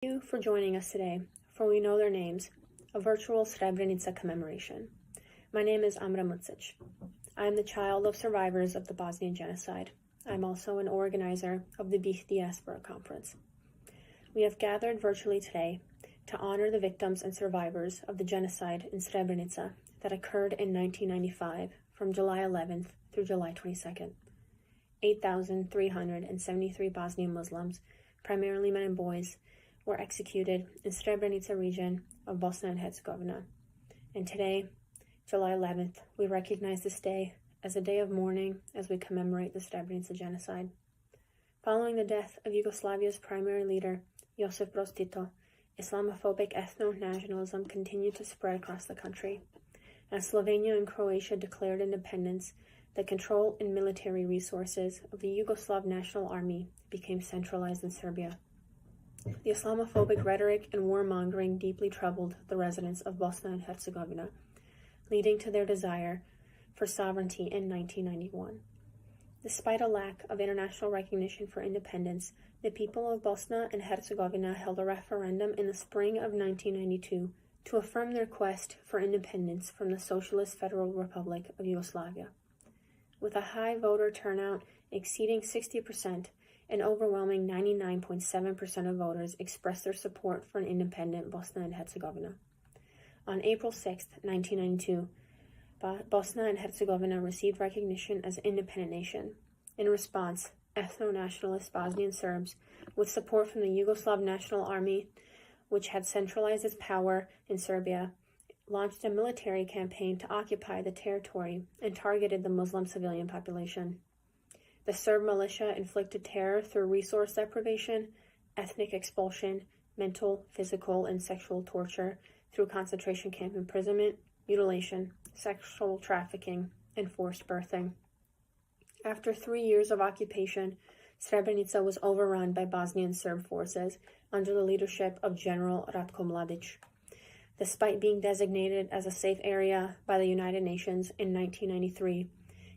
Thank you for joining us today for We Know Their Names, a virtual Srebrenica commemoration. My name is Amra Mrcic. I am the child of survivors of the Bosnian Genocide. I'm also an organizer of the BiH Diaspora Conference. We have gathered virtually today to honor the victims and survivors of the genocide in Srebrenica that occurred in 1995 from July 11th through July 22nd. 8,373 Bosnian Muslims, primarily men and boys, were executed in Srebrenica region of Bosnia and Herzegovina. And today, July 11th, we recognize this day as a day of mourning as we commemorate the Srebrenica genocide. Following the death of Yugoslavia's primary leader, Josip Broz Tito, Islamophobic ethno-nationalism continued to spread across the country. As Slovenia and Croatia declared independence, the control and military resources of the Yugoslav National Army became centralized in Serbia. The Islamophobic rhetoric and warmongering deeply troubled the residents of Bosnia and Herzegovina, leading to their desire for sovereignty in 1991. Despite a lack of international recognition for independence, the people of Bosnia and Herzegovina held a referendum in the spring of 1992 to affirm their quest for independence from the Socialist Federal Republic of Yugoslavia. With a high voter turnout exceeding 60%, an overwhelming 99.7% of voters expressed their support for an independent Bosnia and Herzegovina. On April 6, 1992, Bosnia and Herzegovina received recognition as an independent nation. In response, ethno-nationalist Bosnian Serbs, with support from the Yugoslav National Army, which had centralized its power in Serbia, launched a military campaign to occupy the territory and targeted the Muslim civilian population. The Serb militia inflicted terror through resource deprivation, ethnic expulsion, mental, physical, and sexual torture through concentration camp imprisonment, mutilation, sexual trafficking, and forced birthing. After 3 years of occupation, Srebrenica was overrun by Bosnian Serb forces under the leadership of General Ratko Mladic. Despite being designated as a safe area by the United Nations in 1993,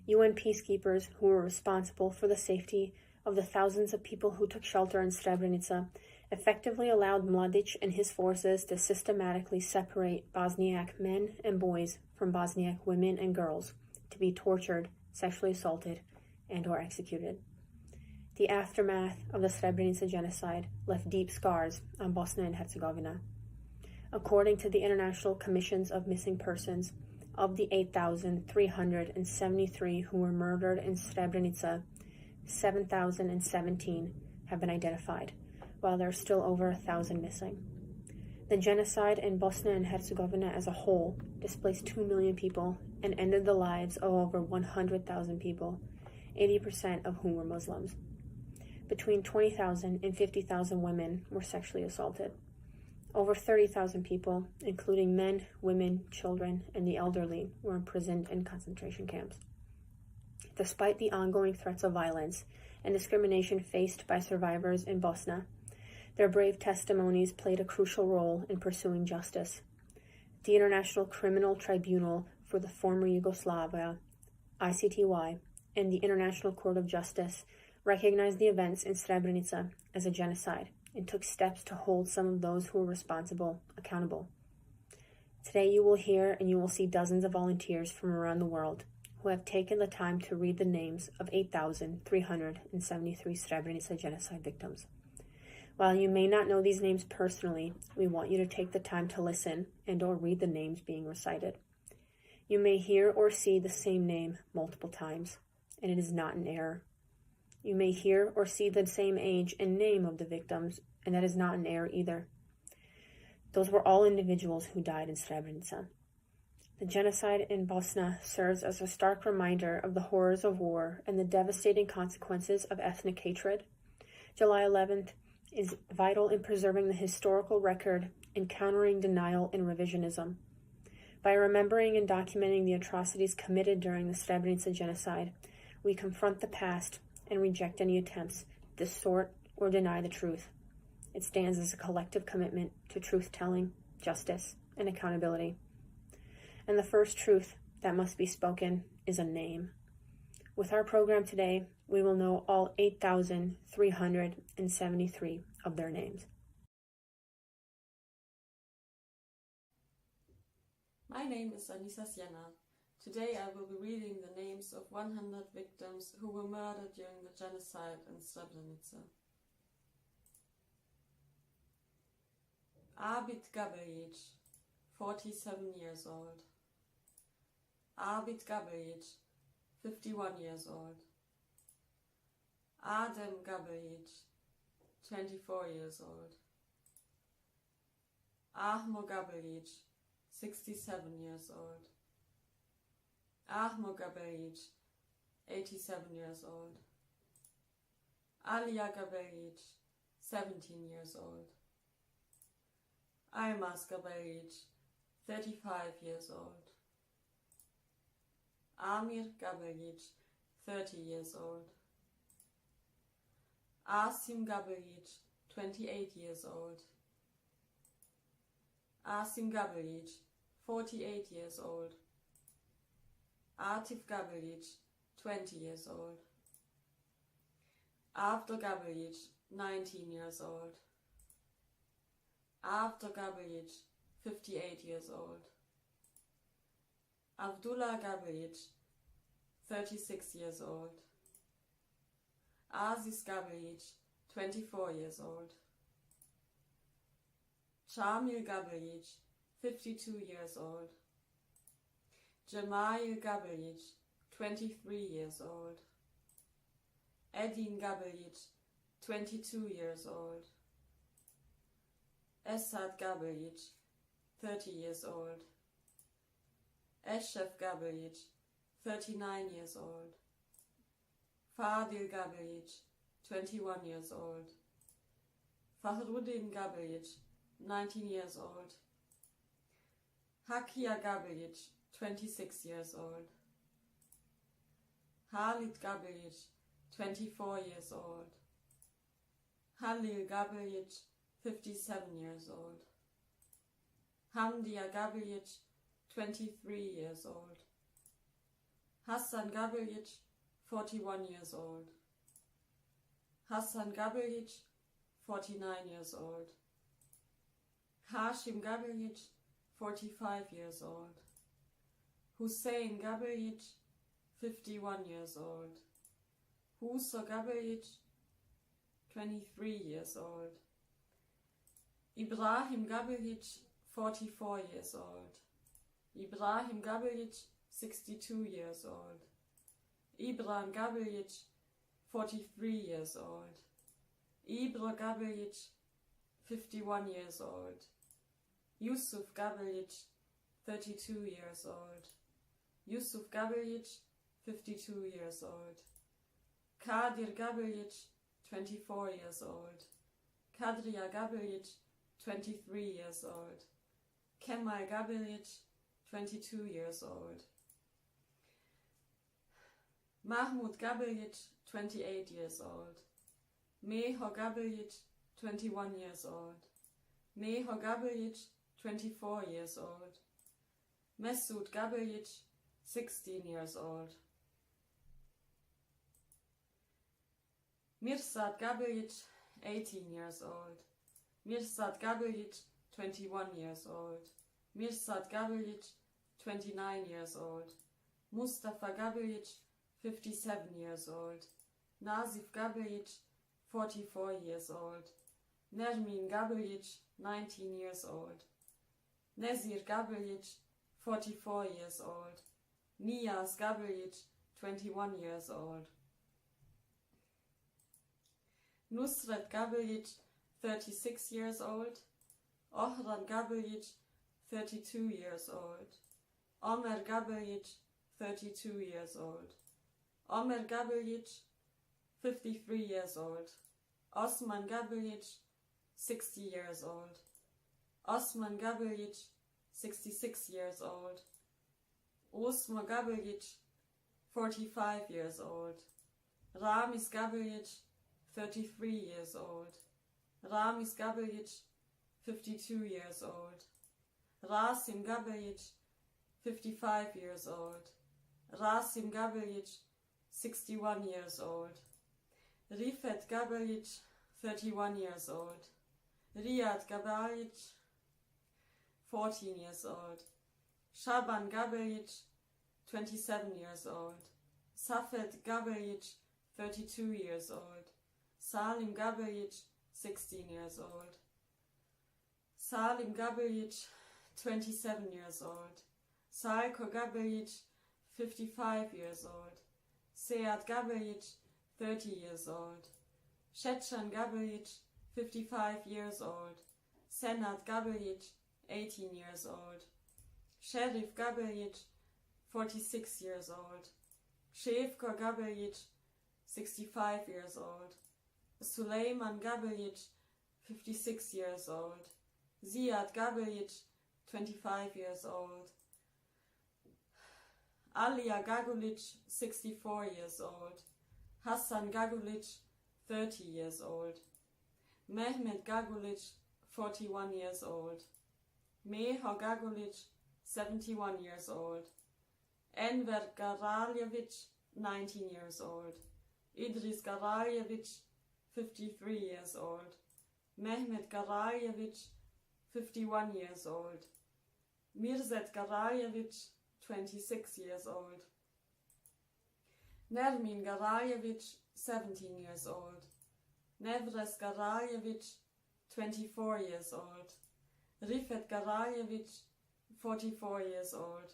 UN peacekeepers who were responsible for the safety of the thousands of people who took shelter in Srebrenica effectively allowed Mladic and his forces to systematically separate Bosniak men and boys from Bosniak women and girls to be tortured, sexually assaulted, and/or executed. The aftermath of the Srebrenica genocide left deep scars on Bosnia and Herzegovina. According to the International Commissions of Missing Persons, of the 8,373 who were murdered in Srebrenica, 7,017 have been identified, while there are still over 1,000 missing. The genocide in Bosnia and Herzegovina as a whole displaced 2 million people and ended the lives of over 100,000 people, 80% of whom were Muslims. Between 20,000 and 50,000 women were sexually assaulted. Over 30,000 people, including men, women, children, and the elderly, were imprisoned in concentration camps. Despite the ongoing threats of violence and discrimination faced by survivors in Bosnia, their brave testimonies played a crucial role in pursuing justice. The International Criminal Tribunal for the former Yugoslavia, ICTY, and the International Court of Justice recognized the events in Srebrenica as a genocide and took steps to hold some of those who were responsible accountable. Today you will hear and you will see dozens of volunteers from around the world who have taken the time to read the names of 8,373 Srebrenica genocide victims. While you may not know these names personally, we want you to take the time to listen and/or read the names being recited. You may hear or see the same name multiple times, and it is not an error. You may hear or see the same age and name of the victims, and that is not an error either. Those were all individuals who died in Srebrenica. The genocide in Bosnia serves as a stark reminder of the horrors of war and the devastating consequences of ethnic hatred. July 11th is vital in preserving the historical record and countering denial and revisionism. By remembering and documenting the atrocities committed during the Srebrenica genocide, we confront the past and reject any attempts to distort or deny the truth. It stands as a collective commitment to truth-telling, justice, and accountability. And the first truth that must be spoken is a name. With our program today, we will know all 8,373 of their names. My name is Anissa Sienna. Today I will be reading the names of 100 victims who were murdered during the genocide in Srebrenica. Abid Gabelic, 47 years old. Abid Gabelic, 51 years old. Adem Gabelic, 24 years old. Ahmo Gabelic, 67 years old. Ahmo Gabelic, 87 years old. Alia Gabelic, 17 years old. Almas Gabelic, 35 years old. Amir Gabelic, 30 years old. Asim Gabelic, 28 years old. Asim Gabelic, 48 years old. Atif Gabelic, 20 years old. Avdor Gabelic, 19 years old. Avdor Gabelic, 58 years old. Abdullah Gabelic, 36 years old. Aziz Gabelic, 24 years old. Shamil Gabelic, 52 years old. Jemail Gabelic, 23 years old. Edin Gabelic, 22 years old. Esad Gabelic, 30 years old. Eşref Gabelic, 39 years old. Fadil Gabelic, 21 years old. Fahruddin Gabelic, 19 years old. Hakia Gabelic, 26 years old. Halit Gabelic, 24 years old. Halil Gabelic, 57 years old. Hamdia Gabelic, 23 years old. Hassan Gabelic, 41 years old. Hassan Gabelic, 49 years old. Hashim Gabelic, 45 years old. Hussein Gabelic, 51 years old. Huso Gabelic, 23 years old. Ibrahim Gabelic, 44 years old. Ibrahim Gabelic, 62 years old. Ibrahim Gabelic, 43 years old. Ibra Gabelic, 51 years old. Yusuf Gabelic, 32 years old. Yusuf Gabelic, 52 years old. Kadir Gabelic, 24 years old. Kadria Gabelic, 23 years old. Kemal Gabelic, 22 years old. Mahmoud Gabelic, 28 years old. Meho Gabelic, 21 years old. Meho Gabelic, 24 years old. Mesut Gabelic, 16 years old. Mirsad Gabelic, 18 years old. Mirsad Gabelic, 21 years old. Mirsad Gabelic, 29 years old. Mustafa Gabelic, 57 years old. Nazif Gabelic, 44 years old. Nermin Gabelic, 19 years old. Nezir Gabelic, 44 years old. Niyaz Gabelic, 21 years old. Nusret Gabelic, 36 years old. Ohran Gabelic, 32 years old. Omer Gabelic, 32 years old. Omer Gabelic, 53 years old. Osman Gabelic, 60 years old. Osman Gabelic, 66 years old. Osman Gabelic, 45 years old. Ramis Gabelic, 33 years old. Ramis Gabelic, 52 years old. Rasim Gabelic, 55 years old. Rasim Gabelic, 61 years old. Rifat Gabelic, 31 years old. Riyad Gabelic, 14 years old. Shaban Gabelic, 27 years old. Safet Gabelic, 32 years old. Salim Gabelic, 16 years old. Salim Gabelic, 27 years old. Salko Gabelic, 55 years old. Sead Gabelic, 30 years old. Shechan Gabelic, 55 years old. Senat Gabelic, 18 years old. Sheriff Gabelic, 46 years old. Shevko Gabelic, 65 years old. Suleiman Gabelic, 56 years old. Ziad Gabelic, 25 years old. Alia Gagulic, 64 years old. Hassan Gagulic, 30 years old. Mehmet Gagulic, 41 years old. Meho Gagulic, 71 years old. Enver Garaljevic, 19 years old. Idris Garaljevic, 53 years old. Mehmet Garaljevic, 51 years old. Mirzet Garaljevic, 26 years old. Nermin Garaljevic, 17 years old. Nevres Garaljevic, 24 years old. Rifet Garaljevic, 44 years old.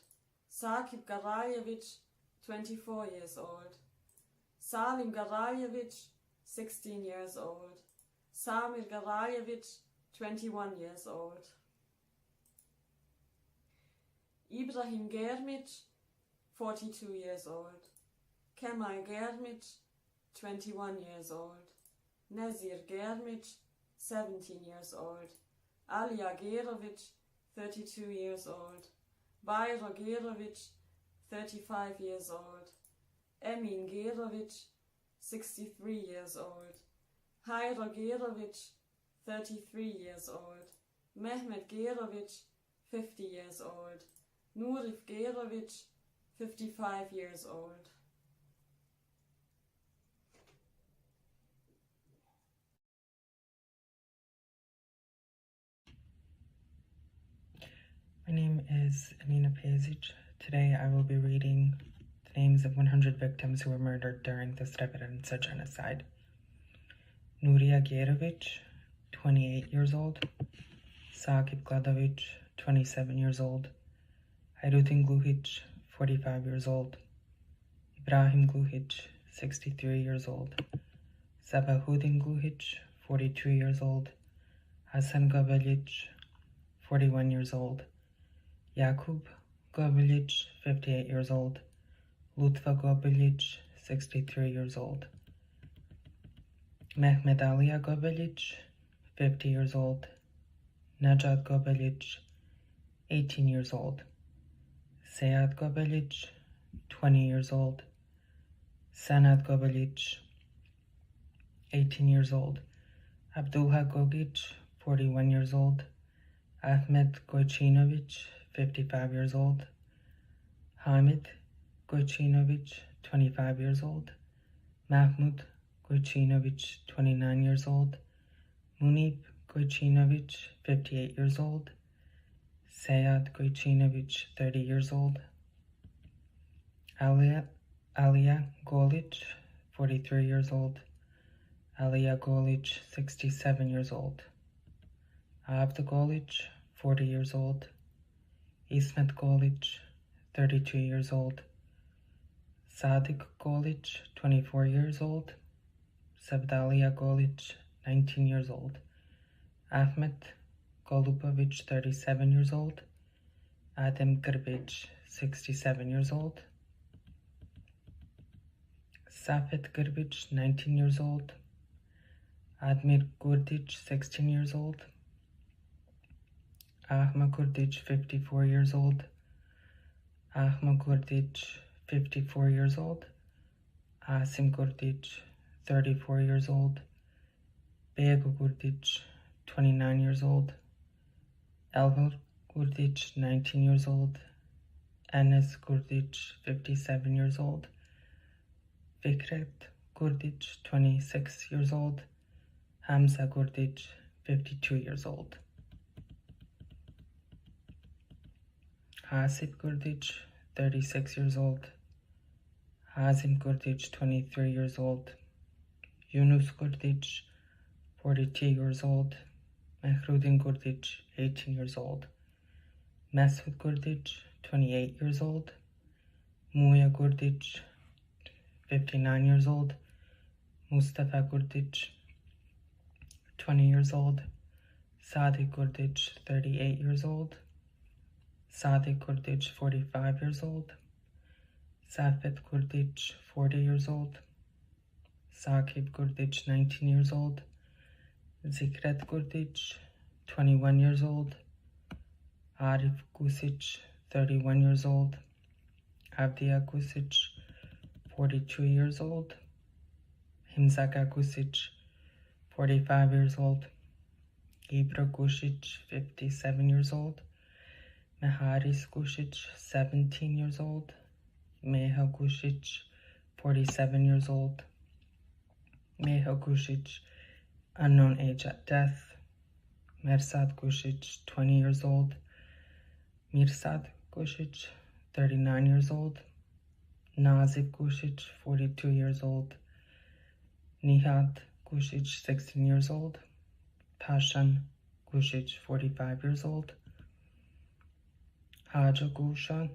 Sakib Garaljevic, 24 years old. Salim Garaljevic, 16 years old. Samir Garaljevic, 21 years old. Ibrahim Germic, 42 years old. Kemal Germic, 21 years old. Nazir Germic, 17 years old. Alija Gerovic, 32 years old. Bajro Gerovic, 35 years old. Emin Gerovic, 63 years old. Hairo Gerovic, 33 years old. Mehmet Gerovic, 50 years old. Nurif Gerovic, 55 years old. My name is Anina Pezic. Today I will be reading the names of 100 victims who were murdered during the Srebrenica genocide. Nuria Gerovic, 28 years old. Sakib Gladovic, 27 years old. Hayrutin Gluhic, 45 years old. Ibrahim Gluhic, 63 years old. Sabahudin Gluhic, 42 years old. Hasan Gabelic, 41 years old. Jakub Gabelic, 58 years old. Lutfa Gabelic, 63 years old. Mehmet Alia Gabelic, 50 years old. Najat Gabelic, 18 years old. Sead Gabelic, 20 years old. Sanat Gabelic, 18 years old. Abdullah Gogic, 41 years old. Ahmet Gojinovic, 55 years old. Hamid Gojinovic, 25 years old. Mahmud Gojinovic, 29 years old. Munib Gojinovic, 58 years old. Sead Gojinovic, 30 years old. Alia Golic, 43 years old. Alia Golic, 67 years old. Avda Golic, 40 years old. Ismet Golic, 32 years old. Sadik Golic, 24 years old. Sabdalia Golic, 19 years old. Ahmet Golubovic, 37 years old. Adem Grbic, 67 years old. Safet Grbic, 19 years old. Admir Gurdic, 16 years old. Ahma Gurdic, 54 years old. Ahma Gurdic, 54 years old. Asim Gurdic, 34 years old. Bego Gurdic, 29 years old. Elvar Gurdic, 19 years old. Enes Gurdic, 57 years old. Fikret Gurdic, 26 years old. Hamza Gurdic, 52 years old. Hasib Kurdic, 36 years old. Hazim Kurdic, 23 years old. Yunus Kurdic, 42 years old. Mehrudin Kurdic, 18 years old. Mesut Kurdic, 28 years old. Muya Kurdic, 59 years old. Mustafa Kurdic, 20 years old. Sadiq Kurdic, 38 years old. Sadiq Kurdic, 45 years old. Safet Kurdic, 40 years old. Sakib Kurdic, 19 years old. Zikret Kurdic, 21 years old. Arif Kusic, 31 years old. Avdia Kusic, 42 years old. Himzaka Kusic, 45 years old. Ibra Kusic, 57 years old. Meharis Kusic, 17 years old. Meha Kusic, 47 years old. Meha Kusic, unknown age at death. Mersad Kusic, 20 years old. Mirsad Kusic, 39 years old. Nazif Kusic, 42 years old. Nihat Kusic, 16 years old. Pashan Kusic, 45 years old. Haja Gushan,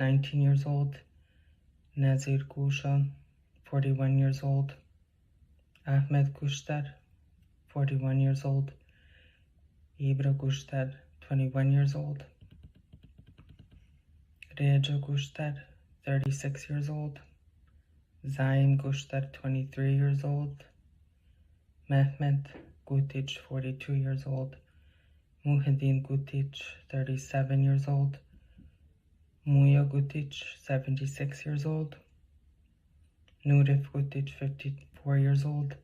19 years old. Nazir Gushan, 41 years old. Ahmed Kushtar, 41 years old. Ibra Kushtar, 21 years old. Reja Kushtar, 36 years old. Zaim Kushtar, 23 years old. Mehmet Gutic, 42 years old. Muhyiddin Gutic, 37 years old. Muya Gutic, 76 years old. Nurif Gutic, 54 years old.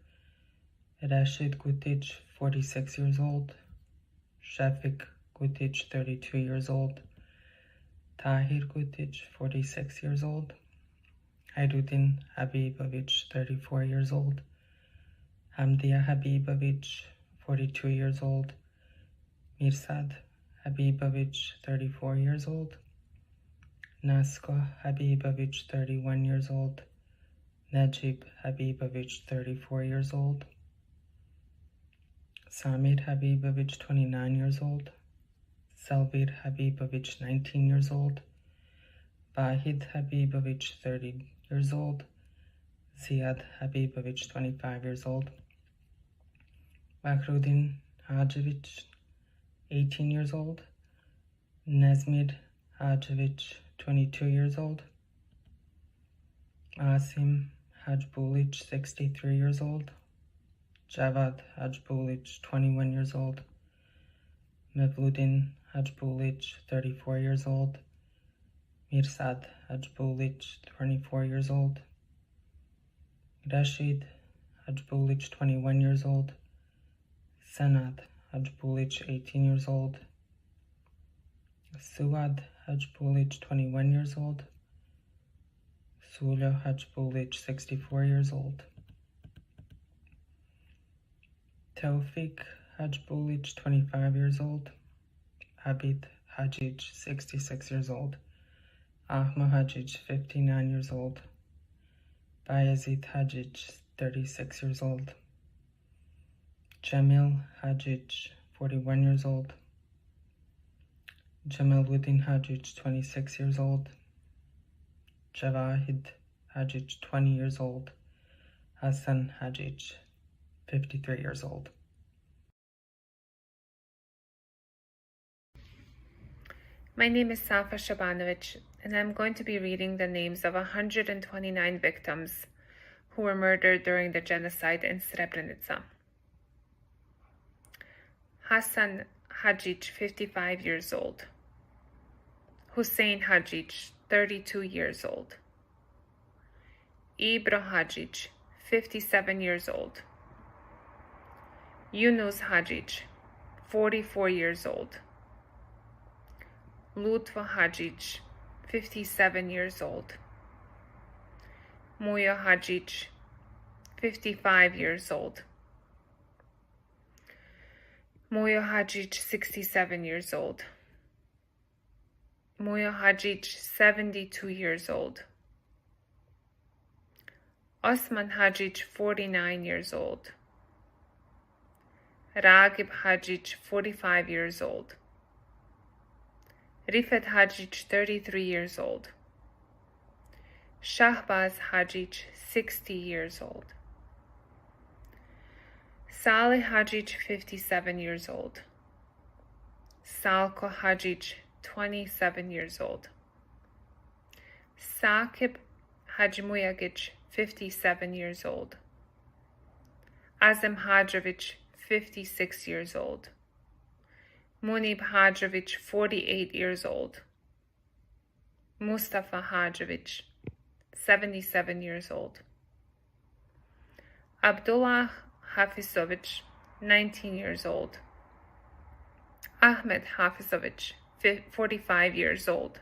Rashid Gutic, 46 years old. Shafik Gutic, 32 years old. Tahir Gutic, 46 years old. Hayruddin Habibovich, 34 years old. Hamdia Habibovich, 42 years old. Mirsad Habibovich, 34 years old. Nasko Habibovich, 31 years old. Najib Habibovich, 34 years old. Samir Habibovich, 29 years old. Selvir Habibovich, 19 years old. Vahid Habibovich, 30 years old. Ziad Habibovich, 25 years old. Bakruddin Hajevich, 18 years old. Nezmir Hajevich, 22 years old. Asim Hajbulich, 63 years old. Javad Hajbulich, 21 years old. Mevludin Hajbulich, 34 years old. Mirsad Hajbulich, 24 years old. Rashid Hajbulich, 21 years old. Sanad Hajbulich, 18 years old. Suad Hajbulich, 21 years old. Sulya Hajbulich, 64 years old. Tawfiq Hajbulich, 25 years old. Abid Hajic, 66 years old. Ahmed Hajic, 59 years old. Bayezid Hajic, 36 years old. Jamil Hajic, 41 years old. Jamaluddin Hajic, 26 years old. Javahid Hajic, 20 years old. Hassan Hajic, 53 years old. My name is Safa Shabanovic, and I'm going to be reading the names of 129 victims who were murdered during the genocide in Srebrenica. Hassan Hajic, 55 years old. Hussein Hajic, 32 years old. Ibra Hajic, 57 years old. Yunus Hajic, 44 years old. Lutfa Hajic, 57 years old. Muya Hajic, 55 years old. Muya Hajic, 67 years old. Mujo Hadžić, 72 years old. Osman Hadžić, 49 years old. Ragib Hadžić, 45 years old. Rifet Hadžić, 33 years old. Shahbaz Hadžić, 60 years old. Salih Hadžić, 57 years old. Salko Hadžić, 27 years old. Sakib Hadžimujagić, 57 years old. Azem Hadžović, 56 years old. Munib Hadžović, 48 years old. Mustafa Hadžović, 77 years old. Abdullah Hafizović, 19 years old. Ahmed Hafizović, 45 years old.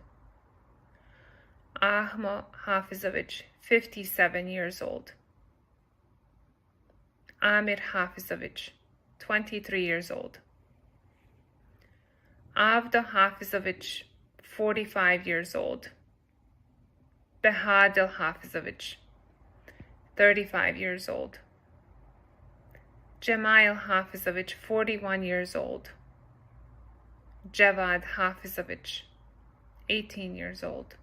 Ahmo Hafizović, 57 years old. Amir Hafizović, 23 years old. Avdo Hafizović, 45 years old. Behadil Hafizović, 35 years old. Jemail Hafizović, 41 years old. Javad Hafizović, 18 years old.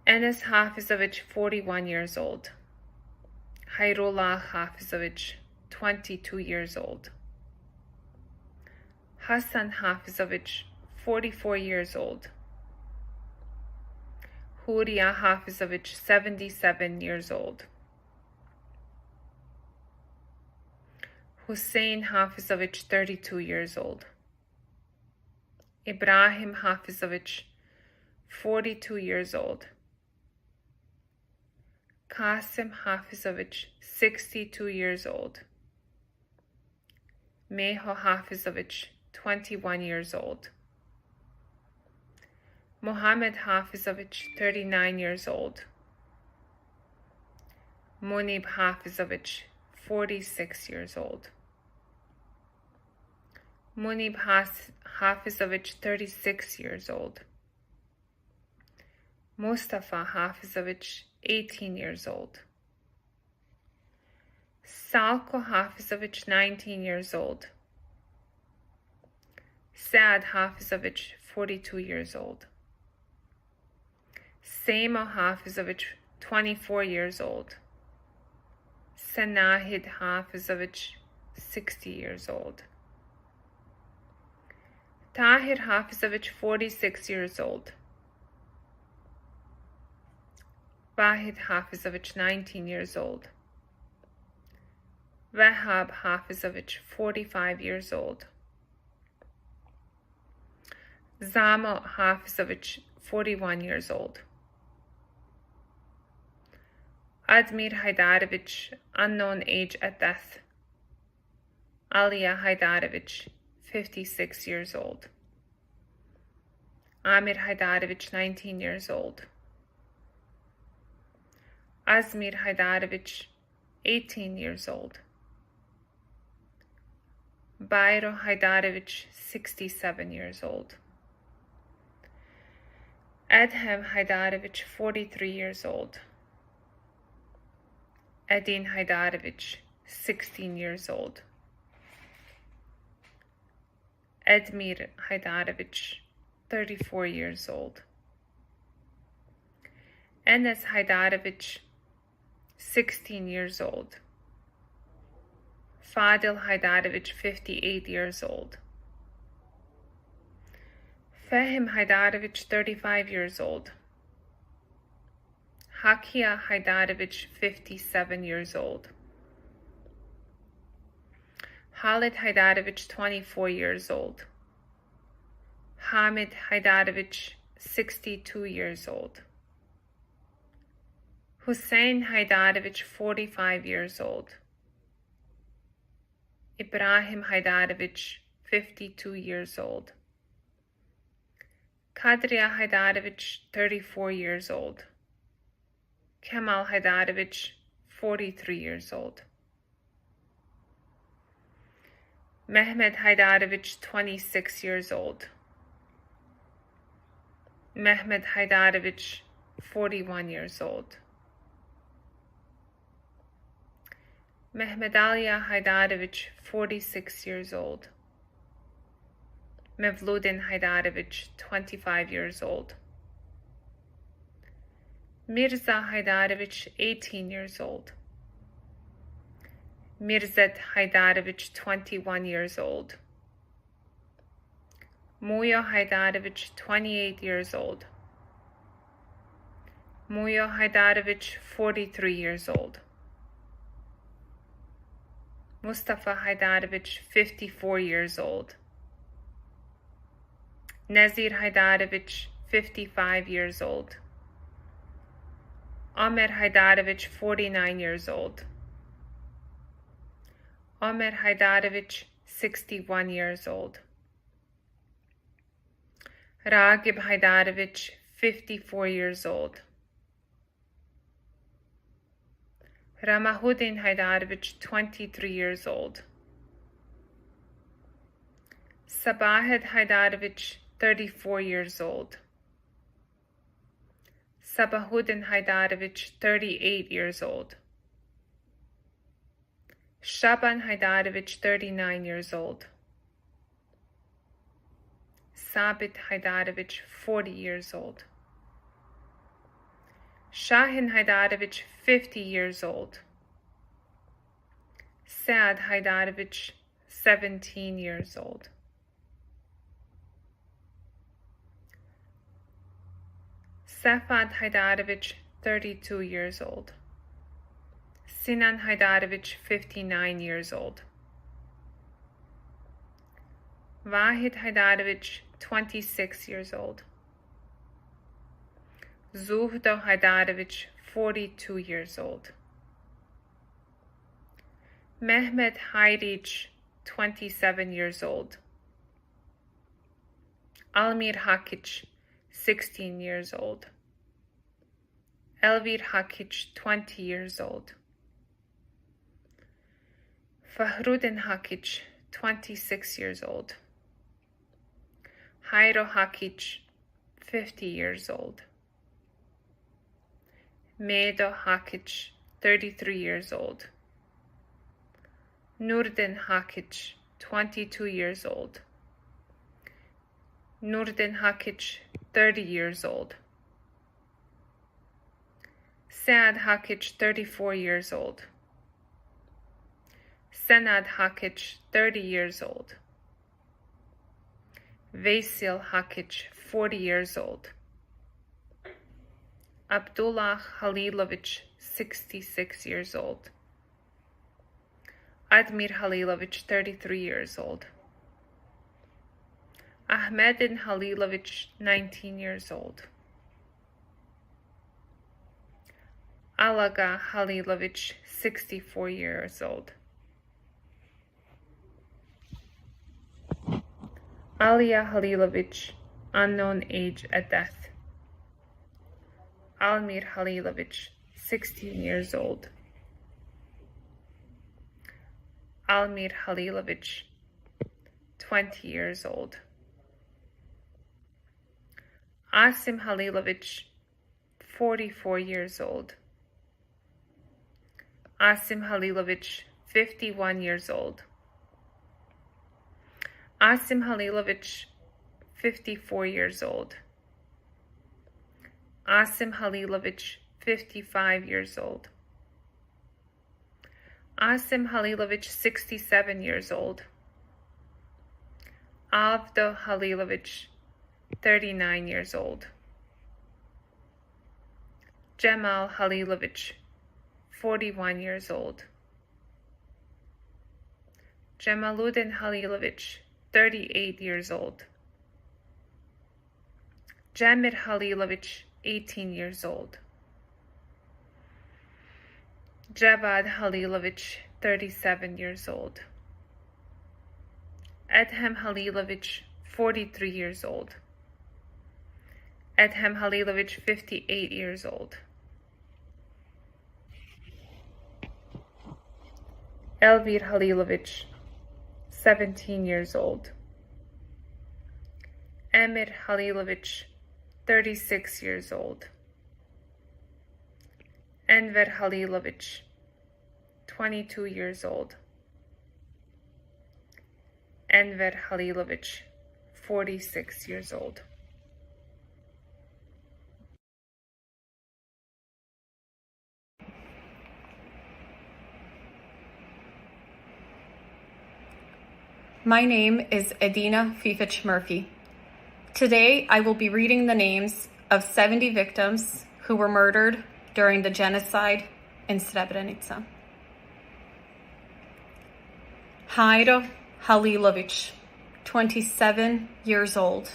Enes Hafizović, 41 years old. Hayrullah Hafizović, 22 years old. Hassan Hafizović, 44 years old. Huria Hafizović, 77 years old. Hussein Hafizović, 32 years old. Ibrahim Hafizović, 42 years old. Qasim Hafizović, 62 years old. Meho Hafizović, 21 years old. Mohammed Hafizović, 39 years old. Munib Hafizović, 46 years old. Munib Hafizović, 36 years old. Mustafa Hafizović, 18 years old. Salko Hafizović, 19 years old. Saad Hafizović, 42 years old. Semo Hafizović, 24 years old. Senahid Hafizović, 60 years old. Tahir Hafizović, 46 years old. Vahid Hafizović, 19 years old. Wahab Hafizović, 45 years old. Zamo Hafizović, 41 years old. Admir Hajdarović, unknown age at death. Aliya Hajdarović, 56 years old. Amir Hajdarović, 19 years old. Azmir Hajdarović, 18 years old. Bayro Hajdarović, 67 years old. Edhem Hajdarović, 43 years old. Edin Hajdarović, 16 years old. Edmir Hajdarović, 34 years old. Enes Hajdarović, 16 years old. Fadil Hajdarović, 58 years old. Fehim Hajdarović, 35 years old. Hakia Hajdarović, 57 years old. Khalid Hajdarović, 24 years old. Hamid Hajdarović, 62 years old. Hussein Hajdarović, 45 years old. Ibrahim Hajdarović, 52 years old. Kadriya Hajdarović, 34 years old. Kemal Hajdarović, 43 years old. Mehmet Hajdarović, 26 years old. Mehmet Haydarovich, 41 years old. Mehmedaliya Haydarovich, 46 years old. Mevludin Haydarovich, 25 years old. Mirza Haydarovich, 18 years old. Mirzet Haydarovich, 21 years old. Muyo Haydarovich, 28 years old. Muyo Haydarovich, 43 years old. Mustafa Haydarovich, 54 years old. Nazir Haydarovich, 55 years old. Omer Haydarovich, 49 years old. Omer Haydarovich, 61 years old. Ragib Haydarovich, 54 years old. Ramahuddin Haydarovich, 23 years old. Sabahat Haydarovich, 34 years old. Sabahuddin Haydarovich, 38 years old. Shaban Haydarovich, 39 years old. Sabit Haydarovich, 40 years old. Shahin Haydarovich, 50 years old. Saad Haydarovich, 17 years old. Safad Haydarovich, 32 years old. Sinan Haydarovich, 59 years old. Vahid Haydarovich, 26 years old. Zuhdo Haydarovich, 42 years old. Mehmet Hayrich, 27 years old. Almir Hakic, 16 years old. Elvir Hakic, 20 years old. Fahruddin Hakic, 26 years old. Hayro Hakic, 50 years old. Medo Hakic, 33 years old. Nurdin Hakic, 22 years old. Nurdin Hakic, 30 years old. Saad Hakic, 34 years old. Senad Hakic, 30 years old. Vasil Hakic, 40 years old. Abdullah Halilovich, 66 years old. Admir Halilovich, 33 years old. Ahmedin Halilovich, 19 years old. Alaga Halilovich, 64 years old. Alia Halilovich, unknown age at death. Almir Halilovich, 16 years old. Almir Halilovich, 20 years old. Asim Halilovich, 44 years old. Asim Halilovich, 51 years old. Asim Halilovich, 54 years old. Asim Halilovich, 55 years old. Asim Halilovich, 67 years old. Avdo Halilovich, 39 years old. Jemal Halilovich, 41 years old. Jamaluddin Halilovich, 38 years old. Jamir Halilovich, 18 years old. Javad Halilovich, 37 years old. Edhem Halilovich, 43 years old. Edhem Halilovich, 58 years old. Elvir Halilovich, 17 years old. Emir Halilovich, 36 years old. Enver Halilovic, 22 years old. Enver Halilovic, 46 years old. My name is Edina Fifich Murphy. Today I will be reading the names of 70 victims who were murdered during the genocide in Srebrenica. Hajro Halilovic, 27 years old.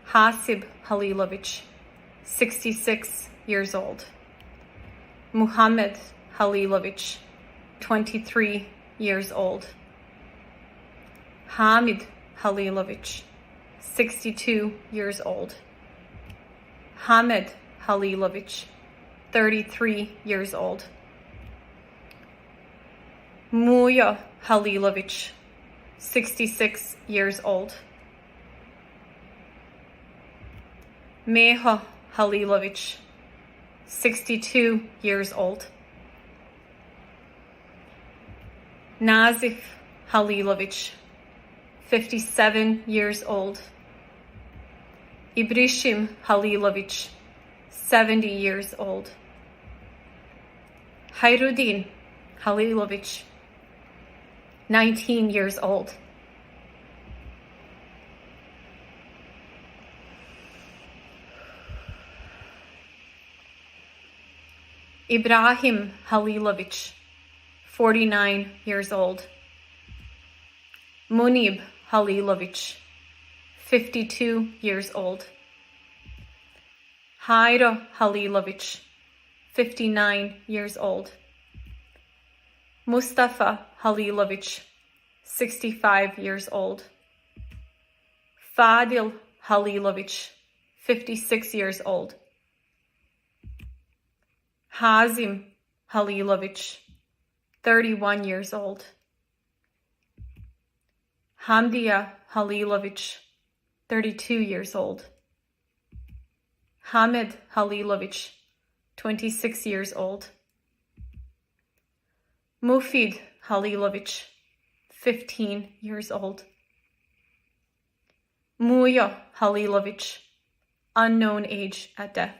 Hasib Halilovic, 66 years old. Muhammad Halilovic, 23 years old. Hamid Halilovic, 62 years old. Hamid Halilovic, 33 years old. Muya Halilovic, 66 years old. Meha Halilovic, 62 years old. Nazif Halilovic, 57 years old. Ibrishim Halilovic, 70 years old. Hayruddin Halilovic, 19 years old. Ibrahim Halilovic, 49 years old. Munib Halilovic, 52 years old. Hajro Halilovic, 59 years old. Mustafa Halilovic, 65 years old. Fadil Halilovic, 56 years old. Hazim Halilovic, 31 years old. Hamdia Halilovic, 32 years old. Hamid Halilovic, 26 years old. Mufid Halilovic, 15 years old. Muya Halilovic, unknown age at death.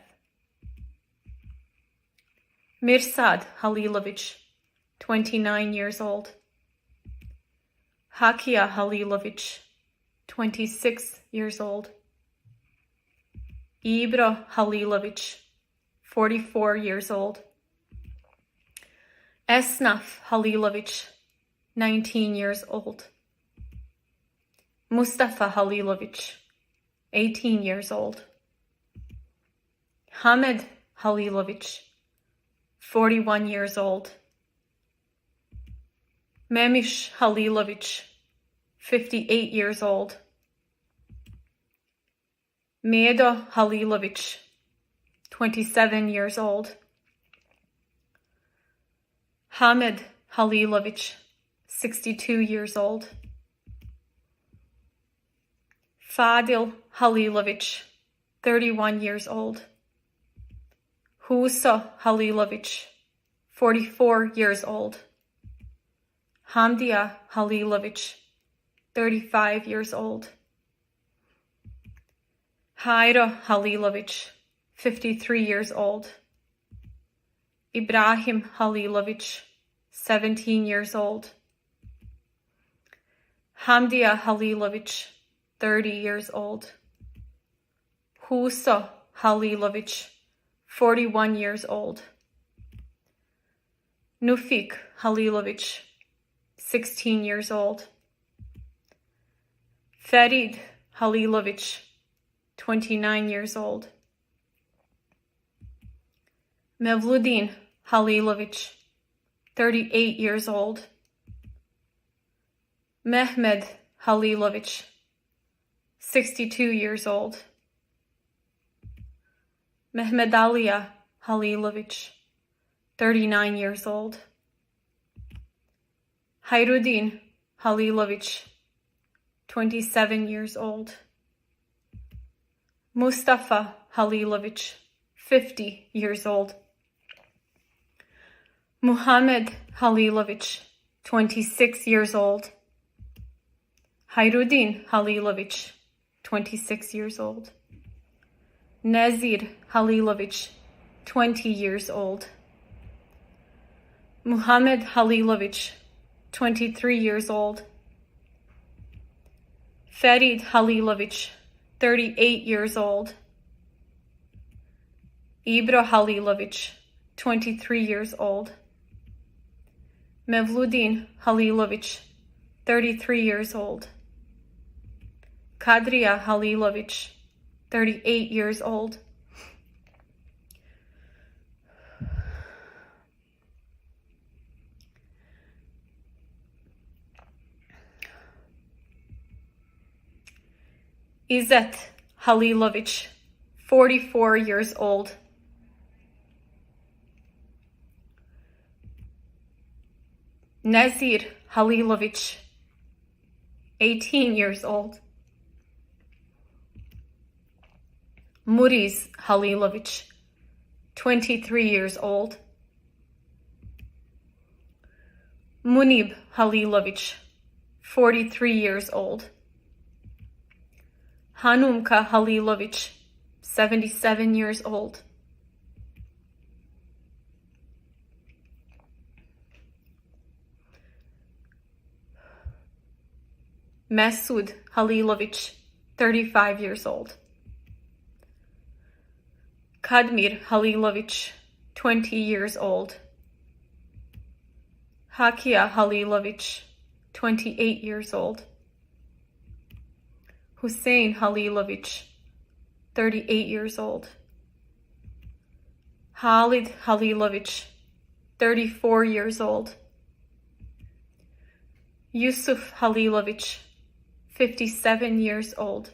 Mirsad Halilovic, 29 years old. Hakia Halilovic, 26 years old. Ibra Halilovic, 44 years old. Esnaf Halilovic, 19 years old. Mustafa Halilovic, 18 years old. Hamid Halilovic, 41 years old. Memish Halilovic, 58 years old. Meda Halilovic, 27 years old. Hamid Halilovic, 62 years old. Fadil Halilovic, 31 years old. Husa Halilovic, 44 years old. Hamdia Halilovic, 35 years old. Hajro Halilovic, 53 years old. Ibrahim Halilovic, 17 years old. Hamdia Halilovic, 30 years old. Husa Halilovic, 41 years old. Nufik Halilovic, 16 years old. Farid Halilovic, 29 years old. Mevludin Halilovic, 38 years old. Mehmed Halilovic, 62 years old. Mehmedalia Halilovic, 39 years old. Hayruddin Halilovic, 27 years old. Mustafa Halilovic, 50 years old. Muhammad Halilovic, 26 years old. Hayruddin Halilovic, 26 years old. Nazir Halilovic, 20 years old. Muhammad Halilovic, 23 years old. Farid Halilovic, 38 years old. Ibra Halilovic, 23 years old. Mevludin Halilovic, 33 years old. Kadriya Halilovic, 38 years old. Izzet Halilovic, 44 years old. Nazir Halilovic, 18 years old. Muriz Halilovic, 23 years old. Munib Halilovic, 43 years old. Hanumka Halilovic, 77 years old. Masud Halilovic, 35 years old. Kadmir Halilovic, 20 years old. Hakia Halilovic, 28 years old. Hussein Halilovic, 38 years old. Khalid Halilovic, 34 years old. Yusuf Halilovic, 57 years old.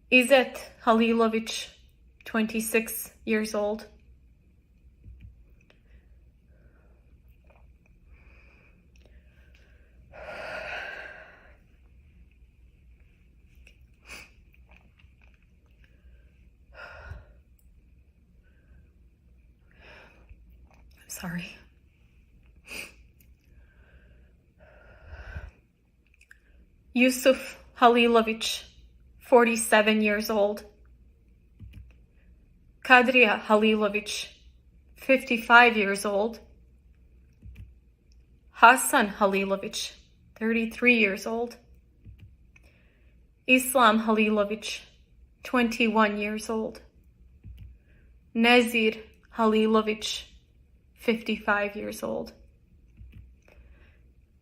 Izzet Halilovic, 26 years old. Sorry. Yusuf Halilovic, 47 years old. Kadriya Halilovic, 55 years old. Hassan Halilovic, 33 years old. Islam Halilovic, 21 years old. Nazir Halilovic, 55 years old.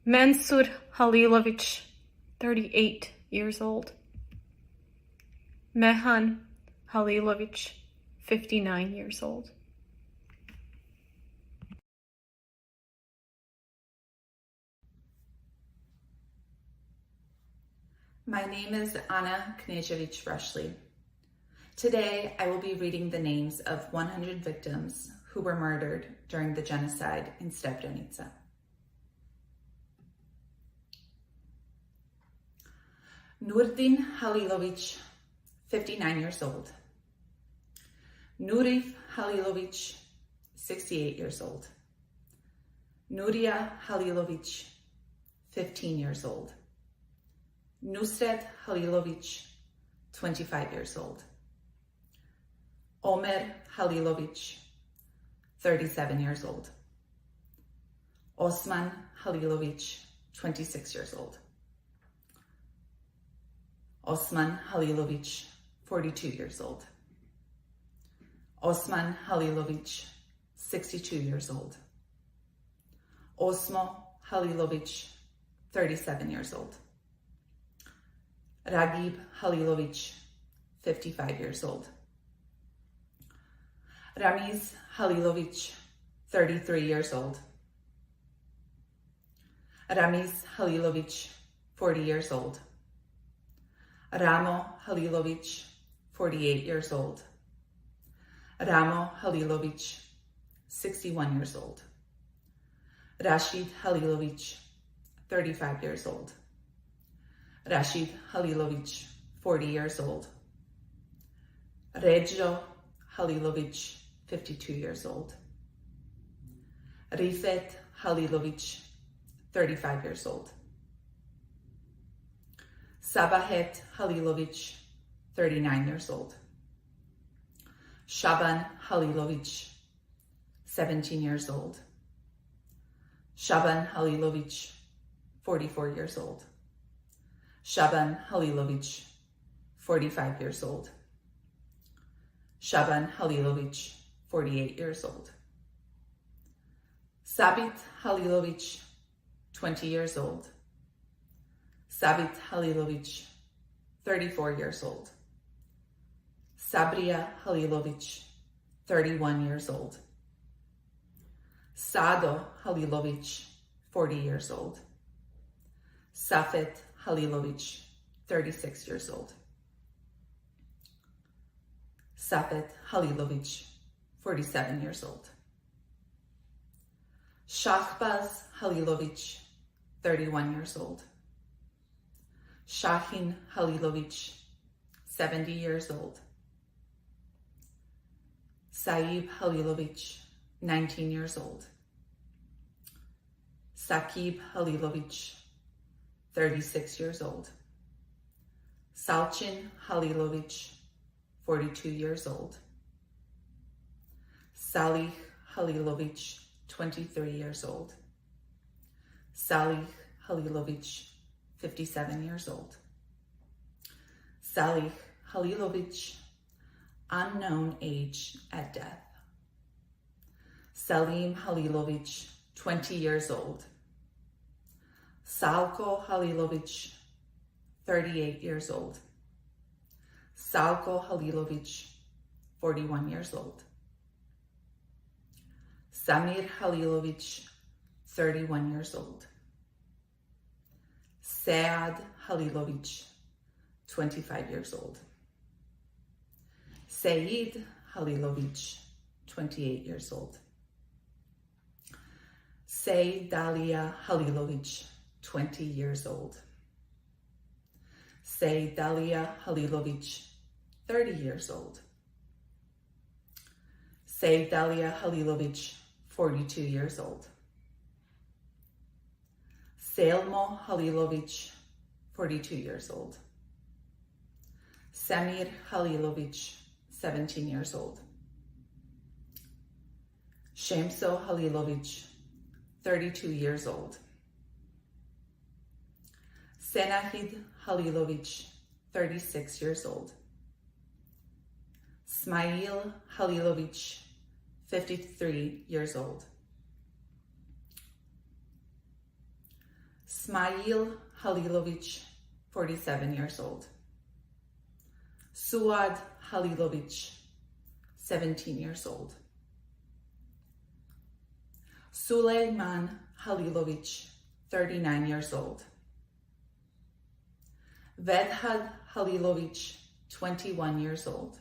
Mansur Halilovic, 38 years old. Mehan Halilovic, 59 years old. My name is Anna Knežević-Rešli. Today, I will be reading the names of 100 victims who were murdered during the genocide in Srebrenica. Nurdin Halilovic, 59 years old. Nurif Halilovic, 68 years old. Nuria Halilovic, 15 years old. Nusret Halilovic, 25 years old. Omer Halilovic, 37 years old. Osman Halilovic, 26 years old. Osman Halilovic, 42 years old. Osman Halilovic, 62 years old. Osmo Halilovic, 37 years old. Ragib Halilovic, 55 years old. Ramiz Halilovic, 33 years old. Ramiz Halilovic, 40 years old. Ramo Halilovic, 48 years old. Ramo Halilovic, 61 years old. Rashid Halilovic, 35 years old. Rashid Halilovic, 40 years old. Reggio Halilovic, 52 years old. Rifet Halilovic, 35 years old. Sabahet Halilovic, 39 years old. Shaban Halilovic, 17 years old. Shaban Halilovic, 44 years old. Shaban Halilovic, 45 years old. Shaban Halilovic, 48 years old. Sabit Halilovic, 20 years old. Sabit Halilovic, 34 years old. Sabria Halilovic, 31 years old. Sado Halilovic, 40 years old. Safet Halilovic, 36 years old. Safet Halilovic, 47 years old. Shahbaz Halilovic, 31 years old. Shahin Halilovic, 70 years old. Saib Halilovic, 19 years old. Sakib Halilovic, 36 years old. Salchin Halilovic, 42 years old. Salih Halilovic, 23 years old. Salih Halilovic, 57 years old. Salih Halilovic, unknown age at death. Salim Halilovic, 20 years old. Salko Halilovic, 38 years old. Salko Halilovic, 41 years old. Samir Halilovic, 31 years old. Saad Halilovic, 25 years old. Saeed Halilovic, 28 years old. Dalia Halilovic, 20 years old. Dalia Halilovic, 30 years old. Dalia Halilovic, 42 years old. Selmo Halilovic, 42 years old. Samir Halilovic, 17 years old. Shemso Halilovic, 32 years old. Senahid Halilovic, 36 years old. Smail Halilovic, 53 years old. Smail Halilovic, 47 years old. Suad Halilovic, 17 years old. Suleiman Halilovic, 39 years old. Vedhad Halilovic, 21 years old.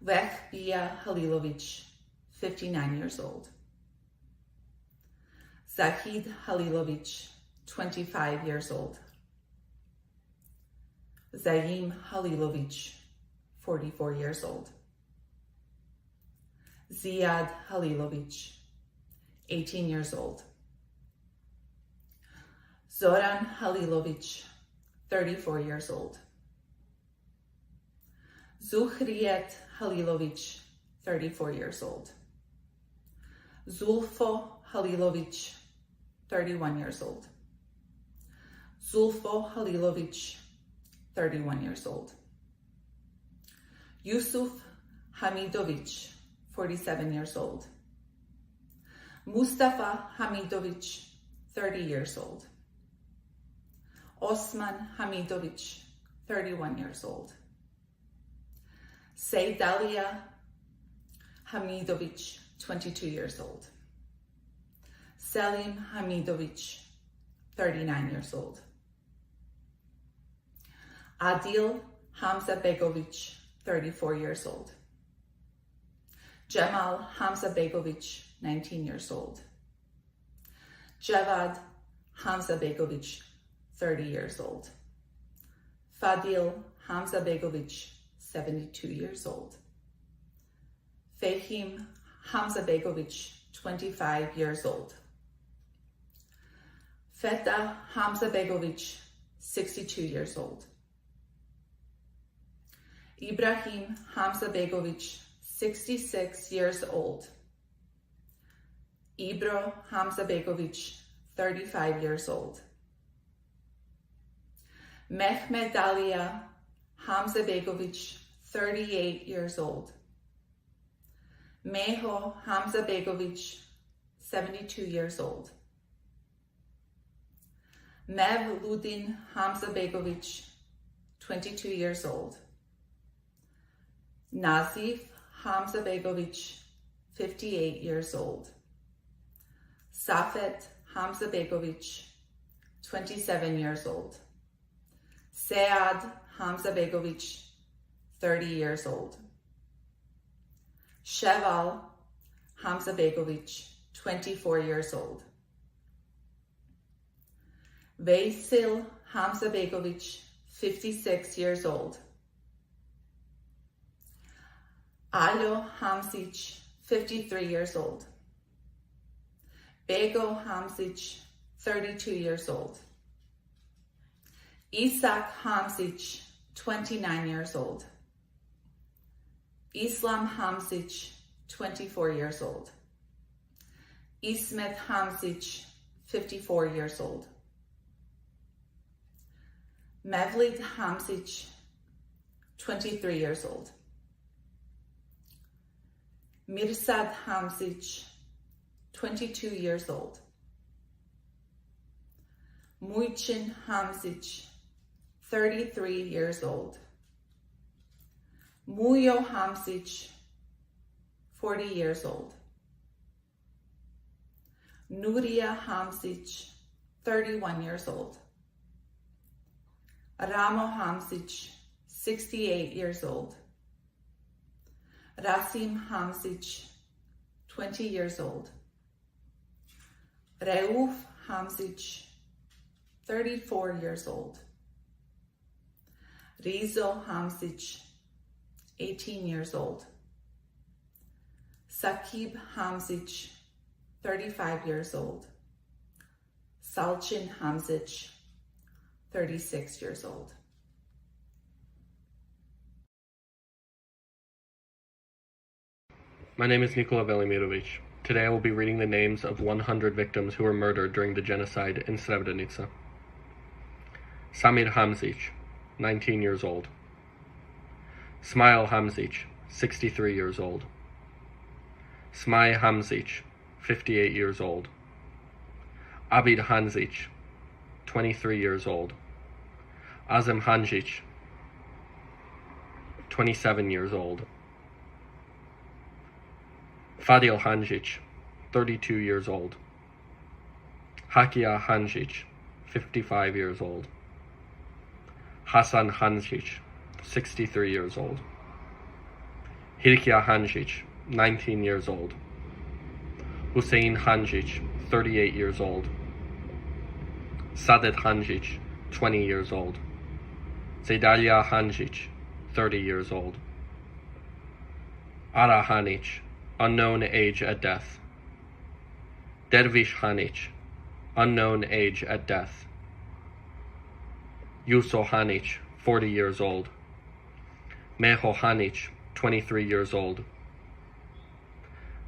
Vehbia Halilovic, 59 years old. Zahid Halilovic, 25 years old. Zaim Halilovic, 44 years old. Ziad Halilovic, 18 years old. Zoran Halilovic, 34 years old. Zuhriet Halilovic, 34 years old. Zulfo Halilovic, 31 years old. Zulfo Halilovic, 31 years old. Yusuf Hamidovic, 47 years old. Mustafa Hamidovic, 30 years old. Osman Hamidovic, 31 years old. Seydalia Hamidovic, 22 years old. Selim Hamidovic, 39 years old. Adil Hamza Begovic, 34 years old. Jamal Hamza Begovic, 19 years old. Javad Hamza Begovic, 30 years old. Fadil Hamzabegovic, 72 years old. Fehim Hamzabegovic, 25 years old. Feta Hamzabegovic, 62 years old. Ibrahim Hamzabegovic, 66 years old. Ibro Hamzabegovic, 35 years old. Mehmet Dalia Hamzabegovic, 38 years old. Meho Hamzabegovic, 72 years old. Mevludin Hamzabegovic, 22 years old. Nazif Hamzabegovic, 58 years old. Safet Hamzabegovic, 27 years old. Sead Hamzabegovic, 30 years old. Sheval Hamzabegovic, 24 years old. Vasil Hamzabegovic, 56 years old. Alo Hamzic, 53 years old. Bego Hamzic, 32 years old. Isak Hamzic, 29 years old. Islam Hamzic, 24 years old. Ismet Hamzic, 54 years old. Mevlid Hamzic, 23 years old. Mirsad Hamzic, 22 years old. Muichin Hamzic, 33 years old. Muyo Hamzic, 40 years old. Nuria Hamzic, 31 years old. Ramo Hamzic, 68 years old. Rasim Hamzic, 20 years old. Reuf Hamzic, 34 years old. Rizo Hamzic, 18 years old. Sakib Hamzic, 35 years old. Salchin Hamzic, 36 years old. My name is Nikola Velimirovic. Today I will be reading the names of 100 victims who were murdered during the genocide in Srebrenica. Samir Hamzic, 19 years old. Smail Hamzic, 63 years old. Smai Hamzic, 58 years old. Abid Hanzic, 23 years old. Azem Hanjic, 27 years old. Fadil Hanjic, 32 years old. Hakia Hanjic, 55 years old. Hasan Hanjic, 63 years old. Hilkia Hanjic, 19 years old. Hussein Hanjic, 38 years old. Sadet Hanjic, 20 years old. Zaidalia Hanjic, 30 years old. Ara Hanic, unknown age at death. Dervish Hanic, unknown age at death. Yuso Hanic, 40 years old. Meho Hanic, 23 years old.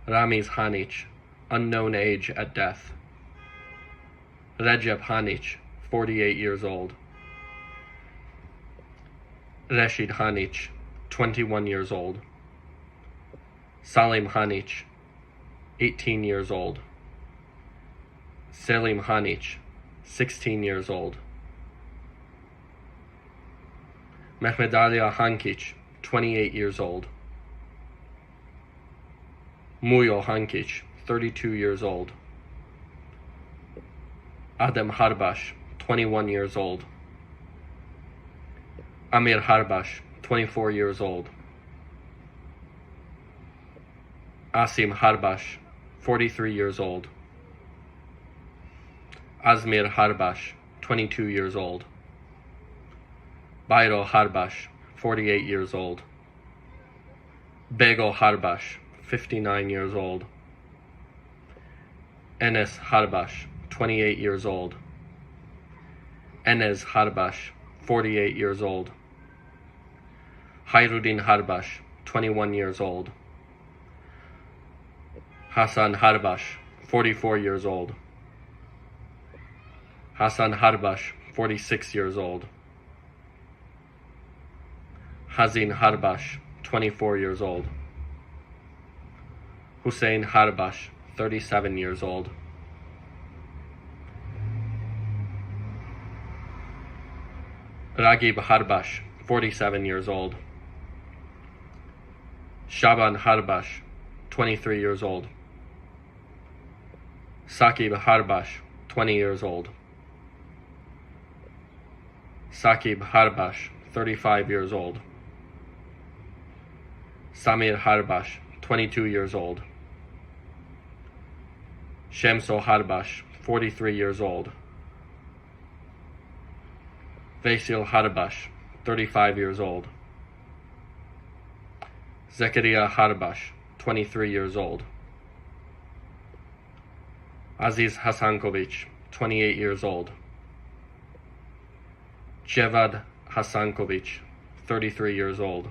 Ramiz Hanic, unknown age at death. Recep Hanic, 48 years old. Reshid Hanic, 21 years old. Salim Hanic, 18 years old. Selim Hanic, 16 years old. Mehmedalia Hankic, 28 years old. Muyo Hankic, 32 years old. Adem Harbash, 21 years old. Amir Harbash, 24 years old. Asim Harbash, 43 years old. Azmir Harbash, 22 years old. Bayro Harbash, 48 years old. Bego Harbash, 59 years old. Enes Harbash, 28 years old. Enes Harbash, 48 years old. Hayrudin Harbash, 21 years old. Hasan Harbash, 44 years old. Hasan Harbash, 46 years old. Hazin Harbash, 24 years old. Hussein Harbash, 37 years old. Ragib Harbash, 47 years old. Shaban Harbash, 23 years old. Sakib Harbash, 20 years old. Sakib Harbash, 35 years old. Samir Harbash, 22 years old. Shemso Harbash, 43 years old. Vasil Harbash, 35 years old. Zekaria Harbash, 23 years old. Aziz Hasankovic, 28 years old. Jevad Hasankovic, 33 years old.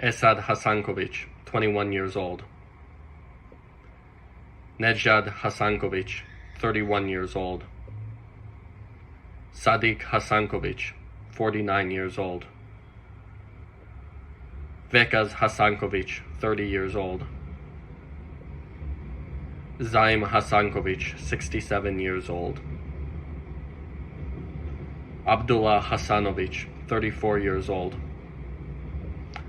Esad Hasankovic, 21 years old. Nejad Hasankovic, 31 years old. Sadiq Hasankovic, 49 years old. Vekaz Hasankovic, 30 years old. Zaim Hasankovic, 67 years old. Abdullah Hasanovic, 34 years old.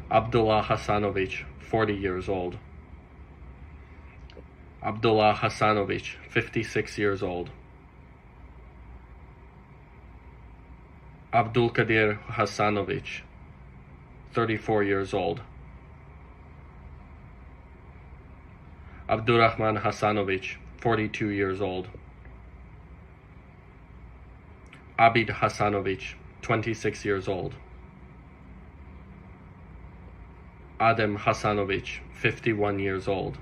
Abdullah Hasanovic, 40 years old. Abdullah Hasanovic, 56 years old. Abdul Qadir Hasanovic, 34 years old. Abdurrahman Hasanovic, 42 years old. Abid Hasanovic, 26 years old. Adem Hasanovic, 51 years old.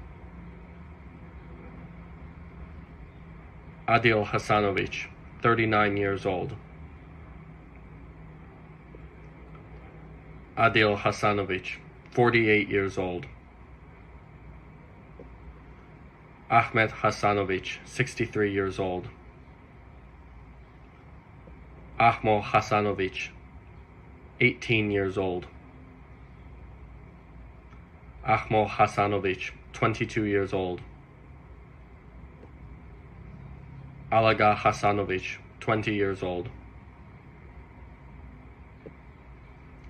Adil Hasanovic, 39 years old. Adil Hasanovic, 48 years old. Ahmed Hasanovic, 63 years old. Ahmo Hasanovic, 18 years old. Ahmo Hasanovic, 22 years old. Alaga Hasanovic, 20 years old.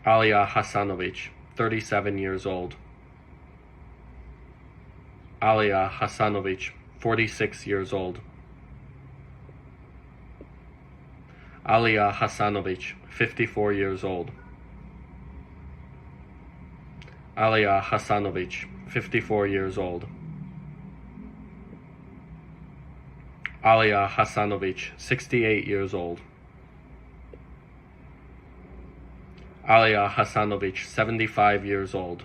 Alia Hasanovic, 37 years old. Alia Hasanovic, 46 years old. Alia Hasanovic, 54 years old. Alia Hasanovic, 54 years old. Alia Hasanovic, 68 years old. Alia Hasanovic, 75 years old.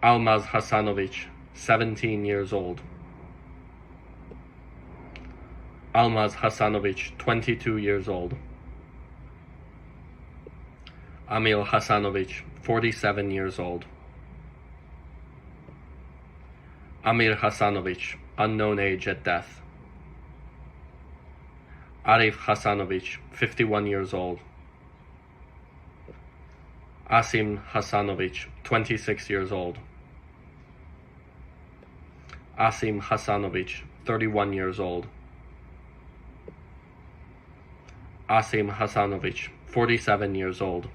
Almaz Hasanovic, 17 years old. Almaz Hasanovic, 22 years old. Amil Hasanovic, 47 years old. Amir Hasanovic, unknown age at death. Arif Hasanovic, 51 years old. Asim Hasanovic, 26 years old. Asim Hasanovic, 31 years old. Asim Hasanovic, 47 years old.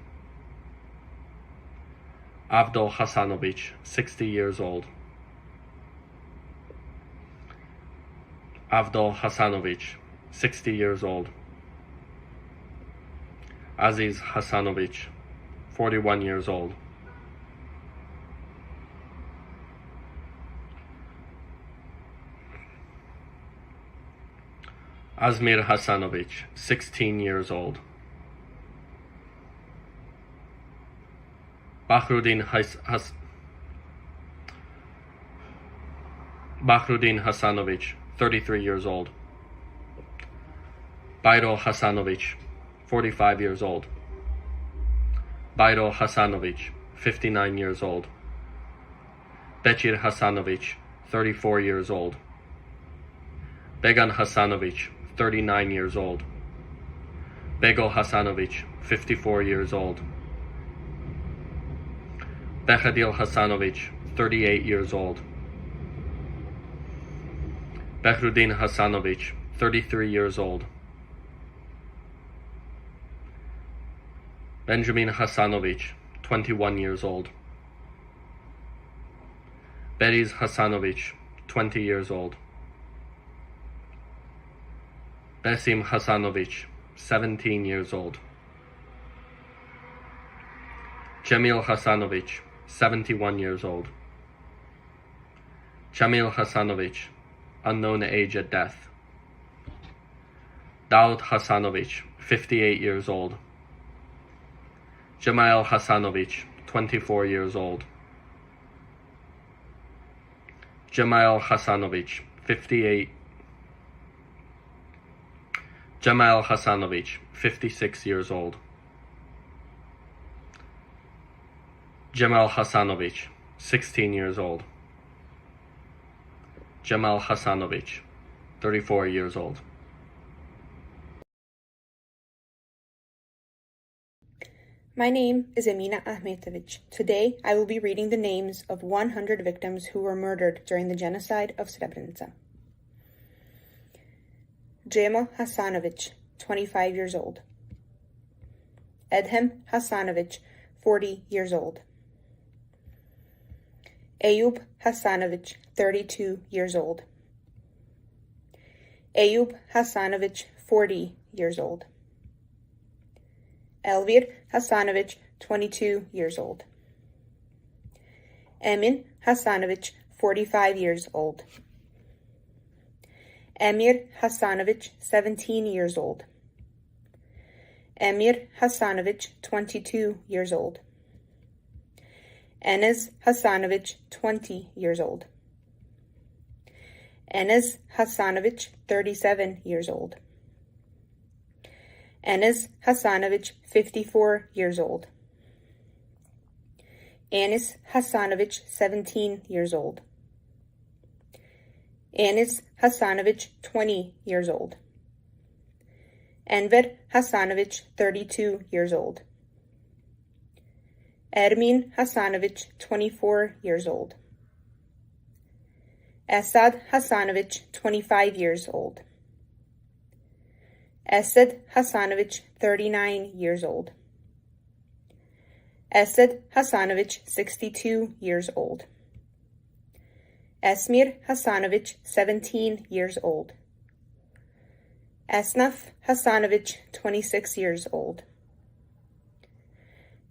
Abdul Hasanovic, 60 years old. Abdul Hasanovic, 60 years old. Aziz Hasanovic, 41 years old. Azmir Hasanovic, 16 years old. Bahruddin Hasanovic, 33 years old. Bayro Hasanovic, 45 years old. Bayro Hasanovic, 59 years old. Bekir Hasanovic, 34 years old. Began Hasanovic, 39 years old. Bego Hasanovic, 54 years old. Behadil Hasanovic, 38 years old. Behruddin Hasanovic, 33 years old. Benjamin Hasanovic, 21 years old. Beriz Hasanovic, 20 years old. Besim Hasanovic, 17 years old. Cemil Hasanovic, 71 years old. Camil Hasanovic, unknown age at death. Daud Hasanovic, 58 years old. Jamail Hasanovic, 24 years old. Jamail Hasanovic, 58. Jamal Hasanovic, 56 years old. Jamal Hasanovic, 16 years old. Jamal Hasanovic, 34 years old. My name is Amina Ahmetovic. Today, I will be reading the names of 100 victims who were murdered during the genocide of Srebrenica. Džemo Hasanovic, 25 years old. Edhem Hasanovic, 40 years old. Eyüp Hasanovic, 32 years old. Eyüp Hasanovic, 40 years old. Elvir Hasanovic, 22 years old. Emin Hasanovic, 45 years old. Emir Hasanovic, 17 years old. Emir Hasanovic, 22 years old. Enes Hasanovic, 20 years old. Enes Hasanovic, 37 years old. Enes Hasanovic, 54 years old. Anis Hasanovic, 17 years old. Anis Hasanovic, 20 years old. Enver Hasanovic, 32 years old. Ermin Hasanovic, 24 years old. Esad Hasanovic, 25 years old. Esed Hasanovic, 39 years old. Esed Hasanovic, 62 years old. Esmir Hasanovic, 17 years old. Esnaf Hasanovic, 26 years old.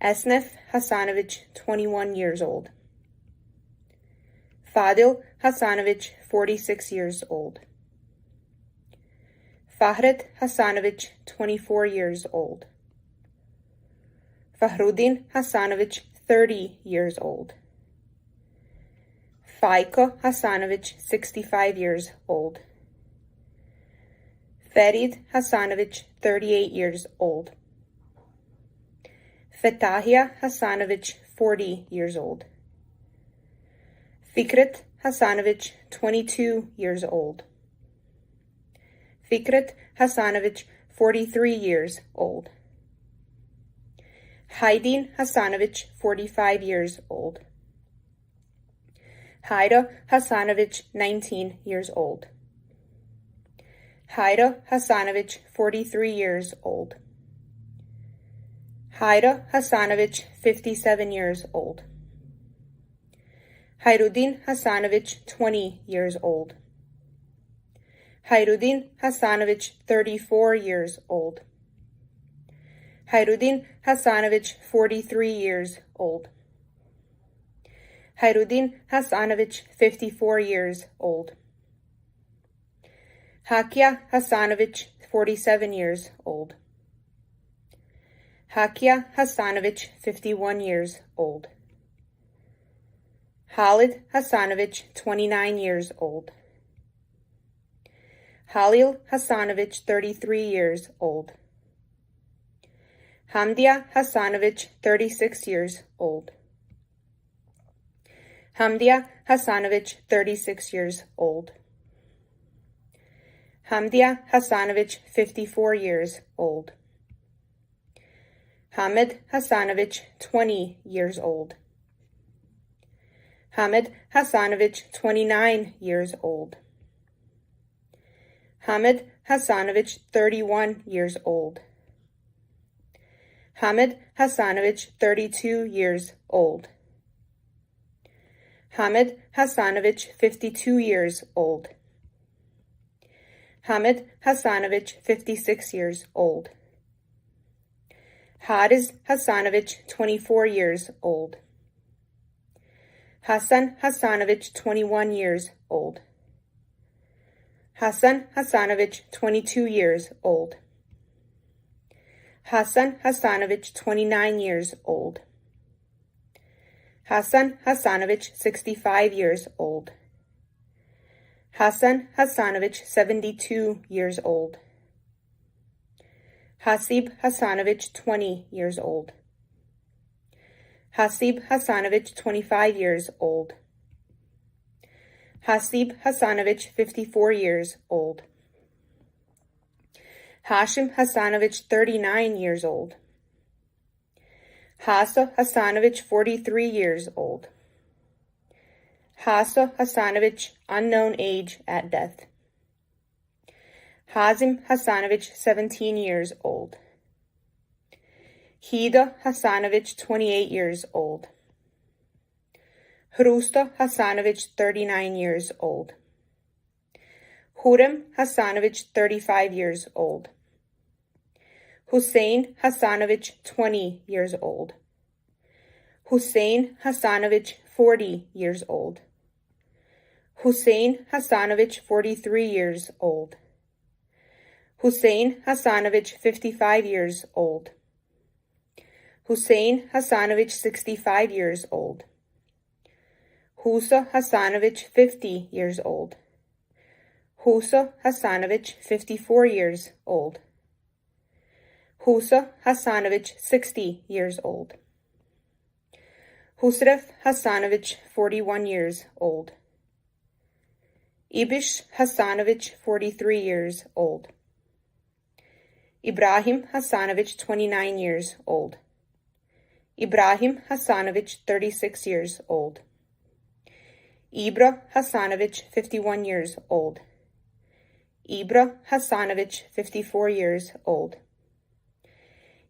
Esnef Hasanovic, 21 years old. Fadil Hasanovic, 46 years old. Fahret Hasanovic, 24 years old. Fahruddin Hasanovic, 30 years old. Faiko Hasanovic, 65 years old. Ferid Hasanovic, 38 years old. Fetahia Hasanovic, 40 years old. Fikret Hasanovic, 22 years old. Fikret Hasanovic, 43 years old. Haydin Hasanovic, 45 years old. Haida Hasanovic, 19 years old. Haida Hasanovic, 43 years old. Haida Hasanovic, 57 years old. Hayruddin Hasanovic, 20 years old. Hayruddin Hasanovic, 34 years old. Hayruddin Hasanovic, 43 years old. Hayruddin Hasanovic, 54 years old. Hakia Hasanovic, 47 years old. Hakia Hasanovic, 51 years old. Khalid Hasanovic, 29 years old. Halil Hasanovic, 33 years old. Hamdia Hasanovic, 36 years old. Hamdia Hasanovic, 36 years old. Hamdia Hasanovic, 54 years old. Hamid Hasanovic, 20 years old. Hamid Hasanovic, 29 years old. Hamid Hasanovic, 31 years old. Hamid Hasanovic, 32 years old. Hamid Hasanovic, 52 years old. Hamid Hasanovic, 56 years old. Hariz Hasanovic, 24 years old. Hasan Hasanovic, 21 years old. Hasan Hasanovic, 22 years old. Hasan Hasanovic, 29 years old. Hasan Hasanovic, 65 years old. Hasan Hasanovic, 72 years old. Hasib Hasanovic, 20 years old. Hasib Hasanovic, 25 years old. Hasib Hasanovic, 54 years old. Hashim Hasanovic, 39 years old. Hasa Hasanovic, 43 years old. Hasa Hasanovic, unknown age at death. Hazim Hasanovic, 17 years old. Hida Hasanovic, 28 years old. Hrusta Hasanovic, 39 years old. Hurem Hasanovic, 35 years old. Hussein Hasanovic, 20 years old. Hussein Hasanovic, 40 years old. Hussein Hasanovic, 43 years old. Hussein Hasanovic, 55 years old. Hussein Hasanovic, 65 years old. Husa Hasanovic, 50 years old. Husa Hasanovic, 54 years old. Husa Hasanovic, 60 years old. Husref Hasanovic, 41 years old. Ibish Hasanovic, 43 years old. Ibrahim Hasanovic, 29 years old. Ibrahim Hasanovic, 36 years old. Ibra Hasanovic, 51 years old. Ibra Hasanovic, 54 years old.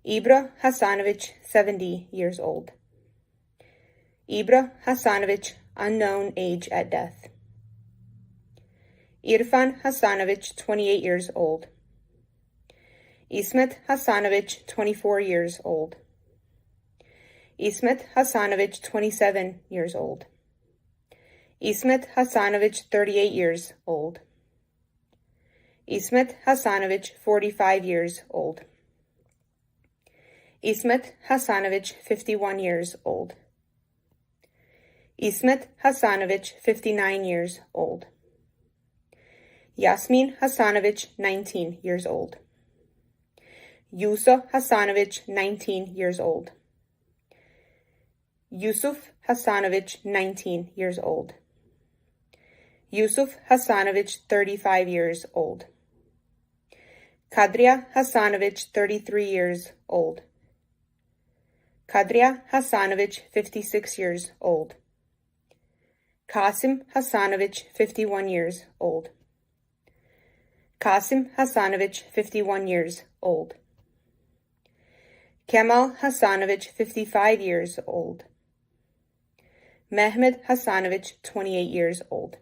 Ibra Hasanovic, 70 years old. Ibra Hasanovic, unknown age at death. Irfan Hasanovic, 28 years old. Ismet Hasanovic, 24 years old. Ismet Hasanovic, 27 years old. Ismet Hasanovic, 38 years old. Ismet Hasanovic, 45 years old. Ismet Hasanovic, 51 years old. Ismet Hasanovic, 59 years old. Yasmin Hasanovic, 19 years old. Yusa Hasanovic, 19 years old. Yusuf Hasanovic, 19 years old. Yusuf Hasanovic, 35 years old. Kadria Hasanovic, 33 years old. Kadria Hasanovic, 56 years old. Kasim Hasanovic, 51 years old. Kasim Hasanovic, 51 years old. Kemal Hasanovic, 55 years old. Mehmed Hasanovic, 28 years old.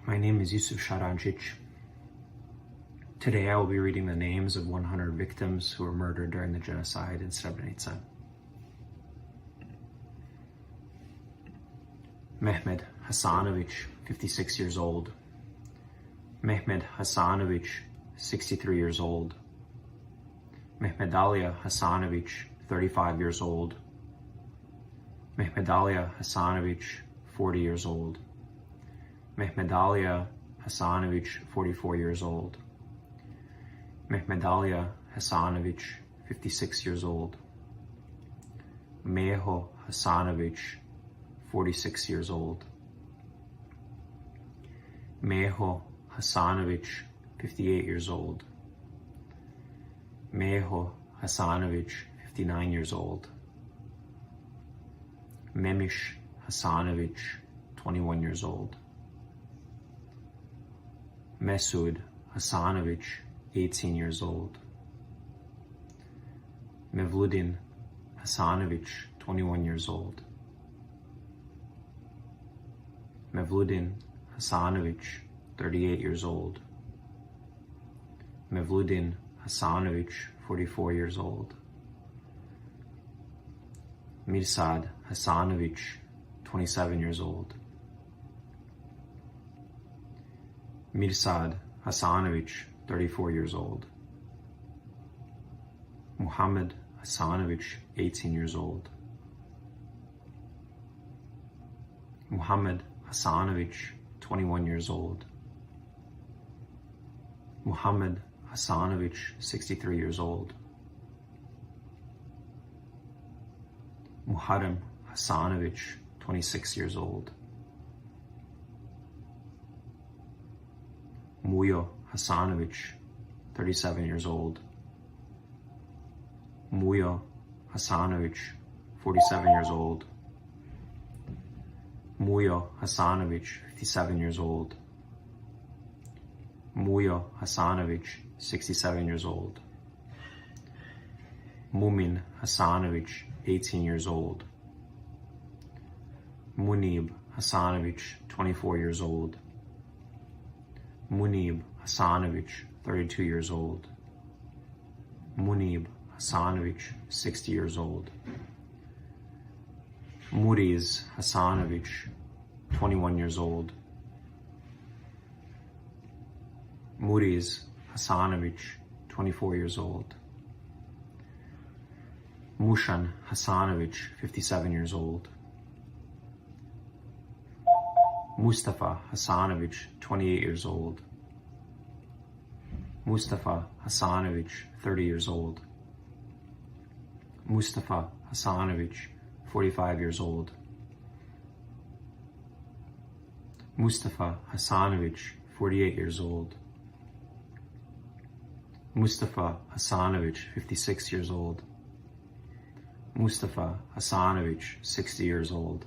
My name is Yusuf Sharancic. Today I will be reading the names of 100 victims who were murdered during the genocide in Srebrenica. Mehmed Hasanovic, 56 years old. Mehmed Hasanovic, 63 years old. Mehmedalia Hasanovic, 35 years old. Mehmedalia Hasanovic, 40 years old. Mehmedalia Hasanovic, 44 years old. Mehmedalia Hasanovic, 56 years old. Meho Hasanovic, 46 years old. Meho Hasanovic, 58 years old. Meho Hasanovic, 59 years old. Memish Hasanovic, 21 years old. Mesud Hasanovic, 18 years old. Mevludin Hasanovic, 21 years old. Mevludin Hasanovic, 38 years old. Mevludin Hasanovic, 44 years old. Mirsad Hasanovic, 27 years old. Mirsad Hasanovic, 34 years old. Muhammad Hasanovic, 18 years old. Muhammad Hasanovic, 21 years old. Muhammad Hasanovic, 63 years old. Muharrem Hasanovic, 26 years old. Muyo Hasanovic, 37 years old. Muyo Hasanovic, 47 years old. Muyo Hasanovic, 57 years old. Muyo Hasanovic, 67 years old. Mumin Hasanovic, 18 years old. Munib Hasanovic, 24 years old. Munib Hasanovic, 32 years old. Munib Hasanovic, 60 years old. Muriz Hasanovic, 21 years old. Muriz Hasanovic, 24 years old. Mushan Hasanovic, 57 years old. Mustafa Hasanovic, 28 years old. Mustafa Hasanovic, 30 years old. Mustafa Hasanovic, 45 years old. Mustafa Hasanovic, 48 years old. Mustafa Hasanovic, 56 years old. Mustafa Hasanovic, 60 years old.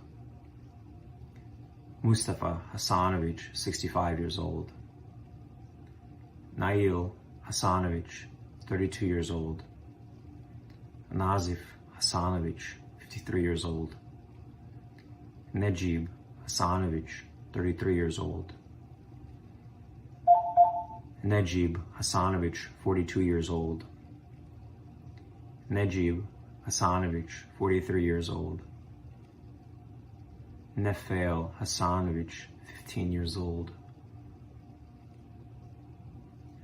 Mustafa Hasanovic, 65 years old. Nail Hasanovic, 32 years old. Nazif Hasanovic, 53 years old. Nejib Hasanovic, 33 years old. Nejib Hasanovic, 42 years old. Nejib Hasanovic, 43 years old. Nefail Hasanovic, 15 years old.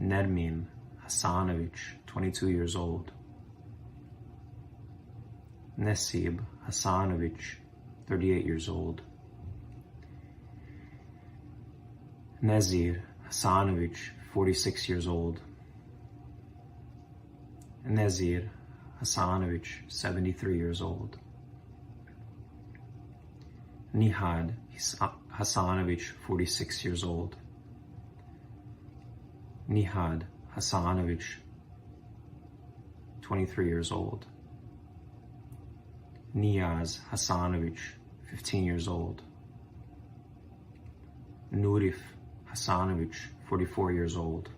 Nermin Hasanovic, 22 years old. Nesib Hasanovic, 38 years old. Nezir Hasanovic, 46 years old. Nezir Hasanovic, 73 years old. Nihad Hasanovic, 46 years old. Nihad Hasanovic, 23 years old. Niyaz Hasanovic, 15 years old. Nurif Hasanovic, 44 years old.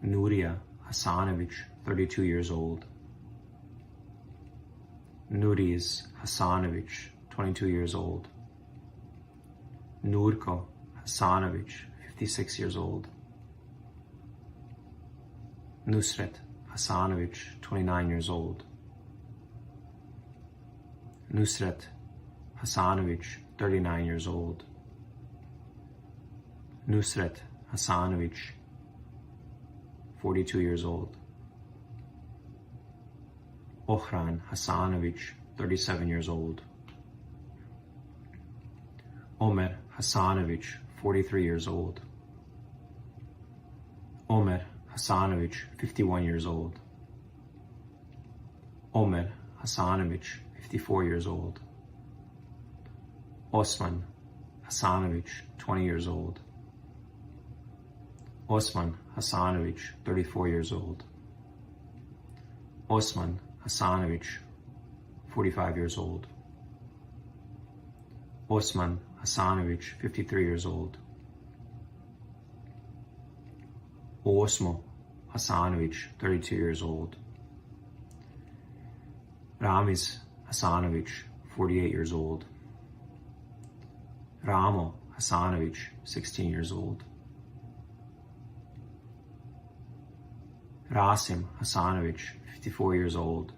Nuria Hasanovic, 32 years old. Nuriz Hasanovic, 22 years old. Nurko Hasanovic, 56 years old. Nusret Hasanovic, 29 years old. Nusret Hasanovic, 39 years old. Nusret Hasanovic, 42 years old. Ohran Hasanovic, 37 years old. Omer Hasanovic, 43 years old. Omer Hasanovic, 51 years old. Omer Hasanovic, 54 years old. Osman Hasanovic, 20 years old. Osman Hasanovic, 34 years old. Osman Hasanovic, 45 years old. Osman Hasanovic, 53 years old. Osmo Hasanovic, 32 years old. Ramiz Hasanovic, 48 years old. Ramo Hasanovic, 16 years old. Rasim Hasanovic, 54 years old.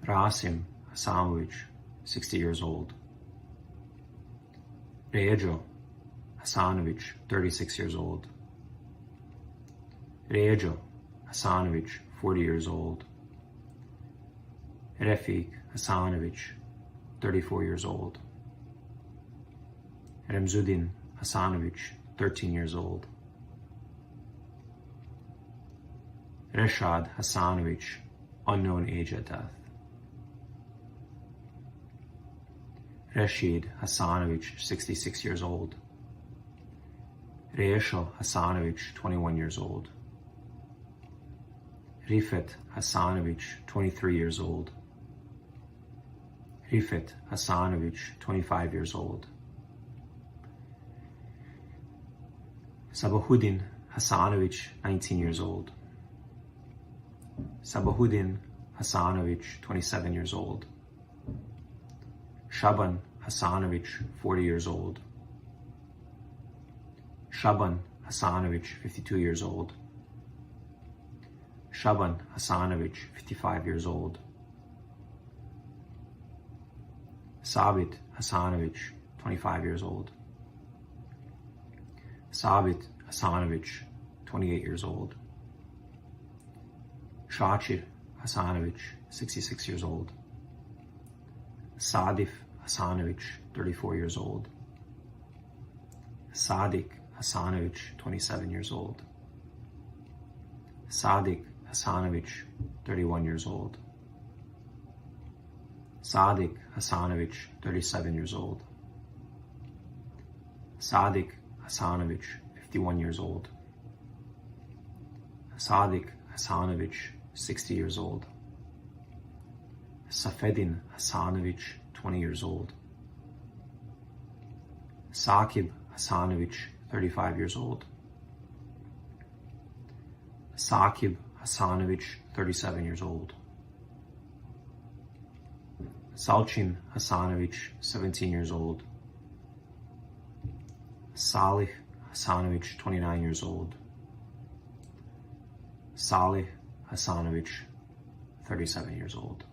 Rasim Hasamovic, 60 years old. Rejo Hasanovic, 36 years old. Rejo Hasanovic, 40 years old. Refik Hasanovic, 34 years old. Remzudin Hasanovic, 13 years old. Reshad Hasanovic, unknown age at death. Rashid Hasanovic, 66 years old. Reisho Hasanovic, 21 years old. Rifet Hasanovic, 23 years old. Rifet Hasanovic, 25 years old. Sabahuddin Hasanovic, 19 years old. Sabahuddin Hasanovic, 27 years old. Shaban Hasanovic, 40 years old. Shaban Hasanovic, 52 years old. Shaban Hasanovic, 55 years old. Sabit Hasanovic, 25 years old. Sabit Hasanovic, 28 years old. Shachir Hasanovic, 66 years old. Sadif Hasanovic, 34 years old. Sadik Hasanovic, 27 years old. Sadik Hasanovic, 31 years old. Sadik Hasanovic, 37 years old. Sadik Hasanovic, 51 years old. Sadik Hasanovic, 60 years old. Safedin Hasanovic, 20 years old. Sakib Hasanovic, 35 years old. Sakib Hasanovic, 37 years old. Salchin Hasanovic, 17 years old. Salih Hasanovic, 29 years old. Salih Hasanovic, 37 years old.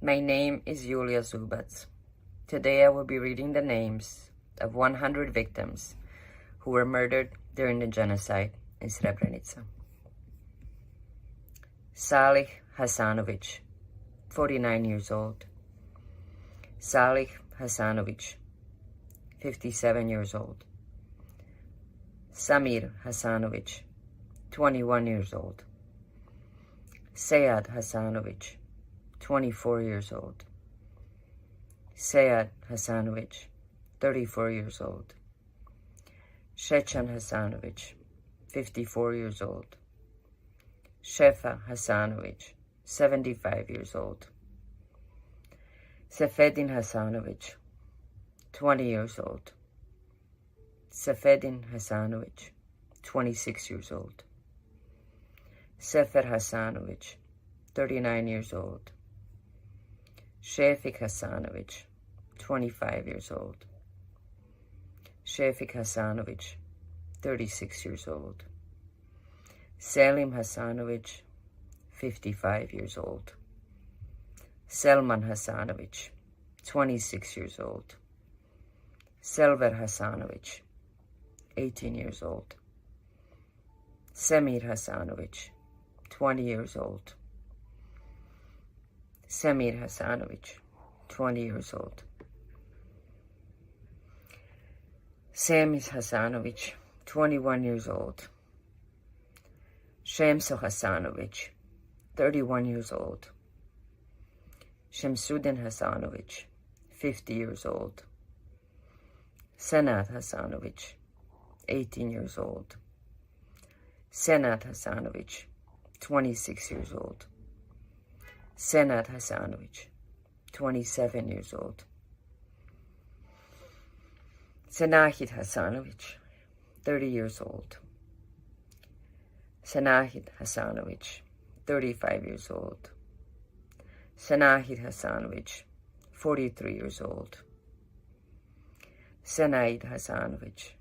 My name is Yulia Zubac. Today I will be reading the names of 100 victims who were murdered during the genocide in Srebrenica. Salih Hasanovic, 49 years old. Salih Hasanovic, 57 years old. Samir Hasanovic, 21 years old. Seyad Hasanovic, 24 years old. Seyad Hasanovic, 34 years old. Shechan Hasanovic, 54 years old. Shefa Hasanovic, 75 years old. Sefedin Hasanovic, 20 years old. Sefedin Hasanovic, 26 years old. Sefer Hasanovic, 39 years old. Shefik Hasanovic, 25 years old. Shefik Hasanovic, 36 years old. Selim Hasanovic, 55 years old. Selman Hasanovic, 26 years old. Selver Hasanovic, 18 years old. Semir Hasanovic, 20 years old. Semir Hasanovic, 20 years old. Semis Hasanovic, 21 years old. Shemso Hasanovic, 31 years old. Shemsuddin Hasanovic, 50 years old. Senat Hasanovic, 18 years old. Senat Hasanovic, 26 years old. Senat Hasanovic, 27 years old. Senahid Hasanovic, 30 years old. Senahid Hasanovic, 35 years old. Senahid Hasanovic, 43 years old. Senaid Hasanovic,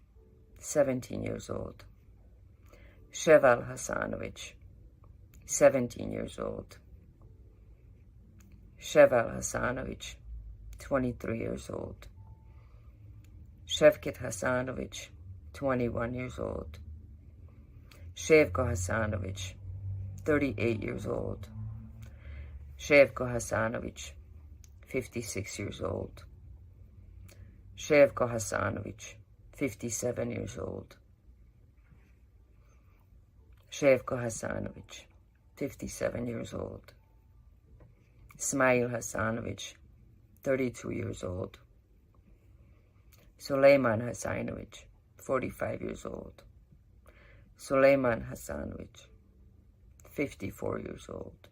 17 years old. Sheval Hasanovic, 17 years old. Sheval Hasanovic, 23 years old. Shevket Hasanovic, 21 years old. Shevko Hasanovic, 38 years old. Shevko Hasanovic, 56 years old. Shevko Hasanovic, 57 years old. Shevko Hasanovic, 57 years old. Ismail Hasanovic, 32 years old. Suleiman Hasanovic, 45 years old. Suleiman Hasanovic, 54 years old.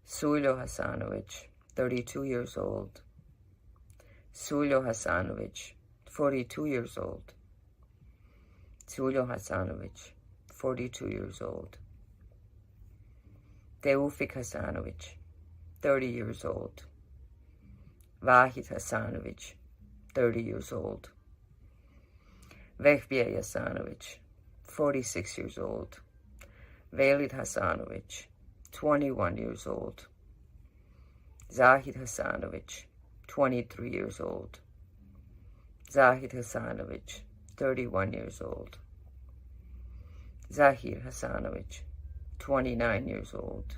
Suljo Hasanovic, 32 years old. Suljo Hasanovic, 42 years old. Suljo Hasanovic, 42 years old. Teufik Hasanovic, 30 years old. Vahid Hasanovic, 30 years old. Vehbia Hasanovic, 46 years old. Velid Hasanovic, 21 years old. Zahid Hasanovic, 23 years old. Zahid Hasanovic, 31 years old. Zahir Hasanovic, 29 years old.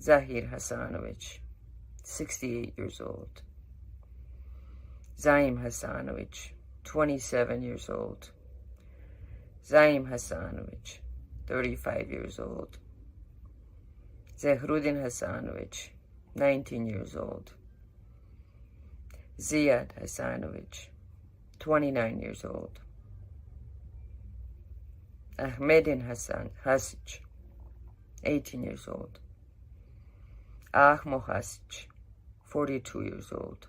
Zahir Hasanovic, 68 years old. Zaim Hasanovic, 27 years old. Zaim Hasanovic, 35 years old. Zehrudin Hasanovic, 19 years old. Ziad Hasanovic, 29 years old. Ahmedin Hassan Hasic, 18 years old. Ahmo Hasic, 42 years old.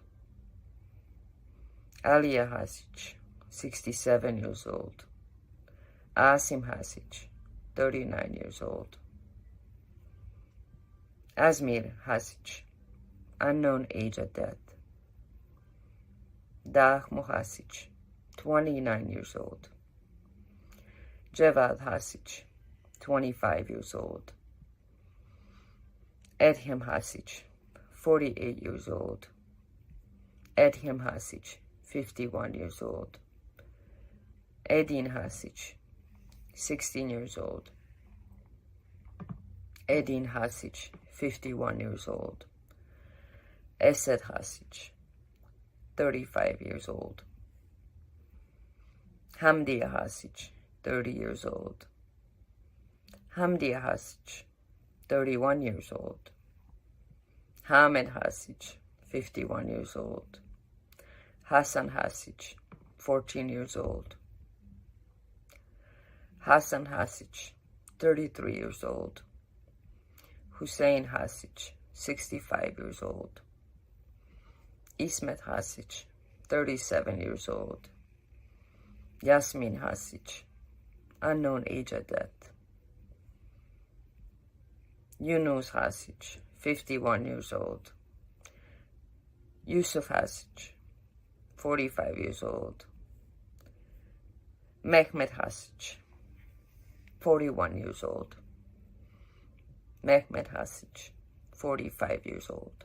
Aliya Hasic, 67 years old. Asim Hasic, 39 years old. Azmir Hasic, unknown age at death. Dahmo Hasic, 29 years old. Jevad Hasic, 25 years old. Edhem Hasic, 48 years old. Edhem Hasic, 51 years old. Edin Hasic, 16 years old. Edin Hasic, 51 years old. Esed Hasic, 35 years old. Hamdia Hasic, 30 years old. Hamdia Hasic, 31 years old. Hamed Hasic, 51 years old. Hassan Hasic, 14 years old. Hassan Hasic, 33 years old. Hussein Hasic, 65 years old. Ismet Hasic, 37 years old. Yasmin Hasic, unknown age at death. Yunus Hasic, 51 years old. Yusuf Hasic, 45 years old. Mehmet Hasic, 41 years old. Mehmet Hasic, 45 years old.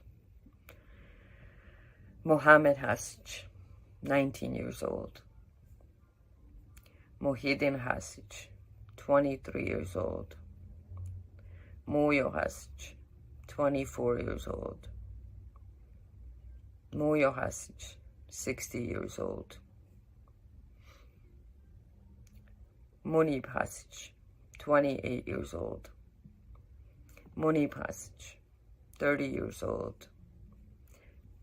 Mohammed Hasic, 19 years old. Muhyiddin Hasic, 23 years old. Muyo Hasic, 24 years old. Muyo Hasic, 60 years old. Munib Hasic, 28 years old. Munib Hasic, 30 years old.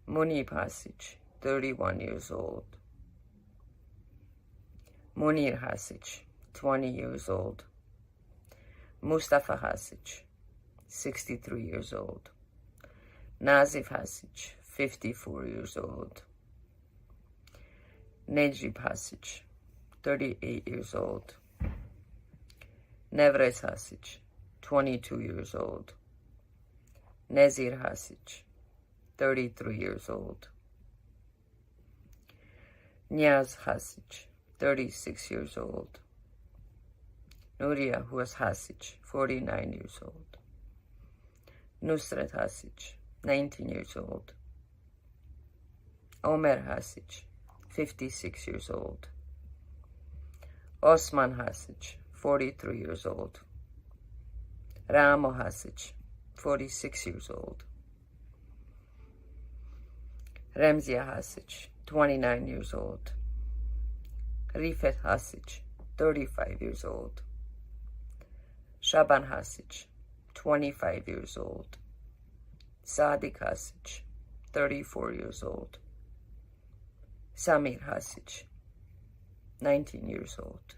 Munib Hasic, 31 years old. Munir Hasic, 20 years old. Mustafa Hasic, 63 years old. Nazif Hasic, 54 years old. Necip Hasic, 38 years old. Nevres Hasic, 22 years old. Nezir Hasic, 33 years old. Niaz Hasic, 36 years old. Nuria Hasic, 49 years old. Nusret Hasic, 19 years old. Omer Hasic, 56 years old. Osman Hasic, 43 years old. Ramo Hasic, 46 years old. Remzia Hasic, 29 years old. Rifet Hasic, 35 years old. Shaban Hasic, 25 years old. Sadiq Hasic, 34 years old. Samir Hasic, 19 years old.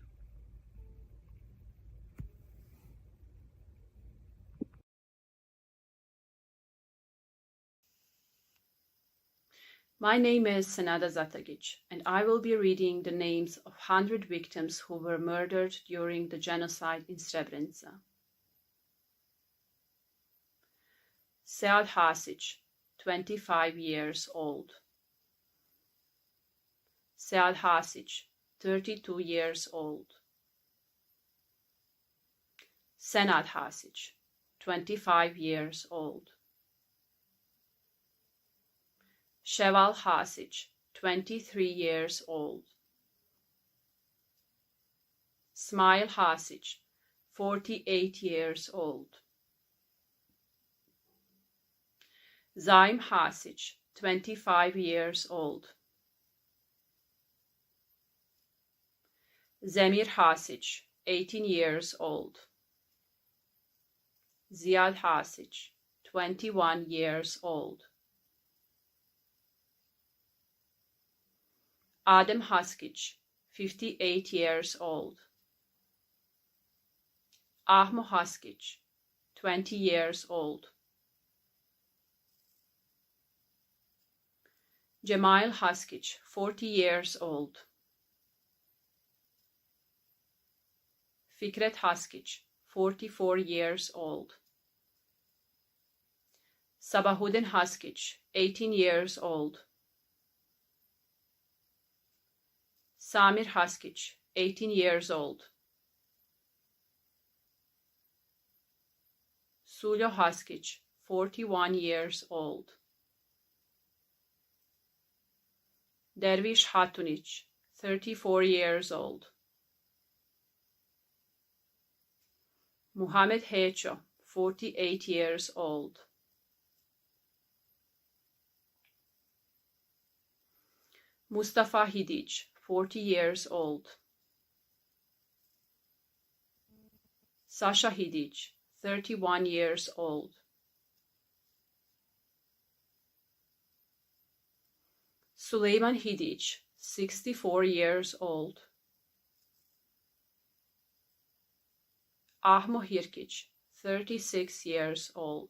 My name is Senada Zatagic, and I will be reading the names of 100 victims who were murdered during the genocide in Srebrenica. Sead Hasic, 25 years old. Sead Hasic, 32 years old. Senad Hasic, 25 years old. Sheval Hasic, 23 years old. Smail Hasic, 48 years old. Zaim Hasic, 25 years old. Zemir Hasic, 18 years old. Ziad Hasic, 21 years old. Adem Haskic, 58 years old. Ahmo Haskic, 20 years old. Jemail Haskic, 40 years old. Fikret Haskic, 44 years old. Sabahuddin Haskic, 18 years old. Samir Haskic, 18 years old. Suljo Haskic, 41 years old. Dervish Hatunic, 34 years old. Muhammed Hecho, 48 years old. Mustafa Hidic, 40 years old. Sasha Hidic, 31 years old. Suleyman Hidic, 64 years old. Ahmo Hirkic, 36 years old.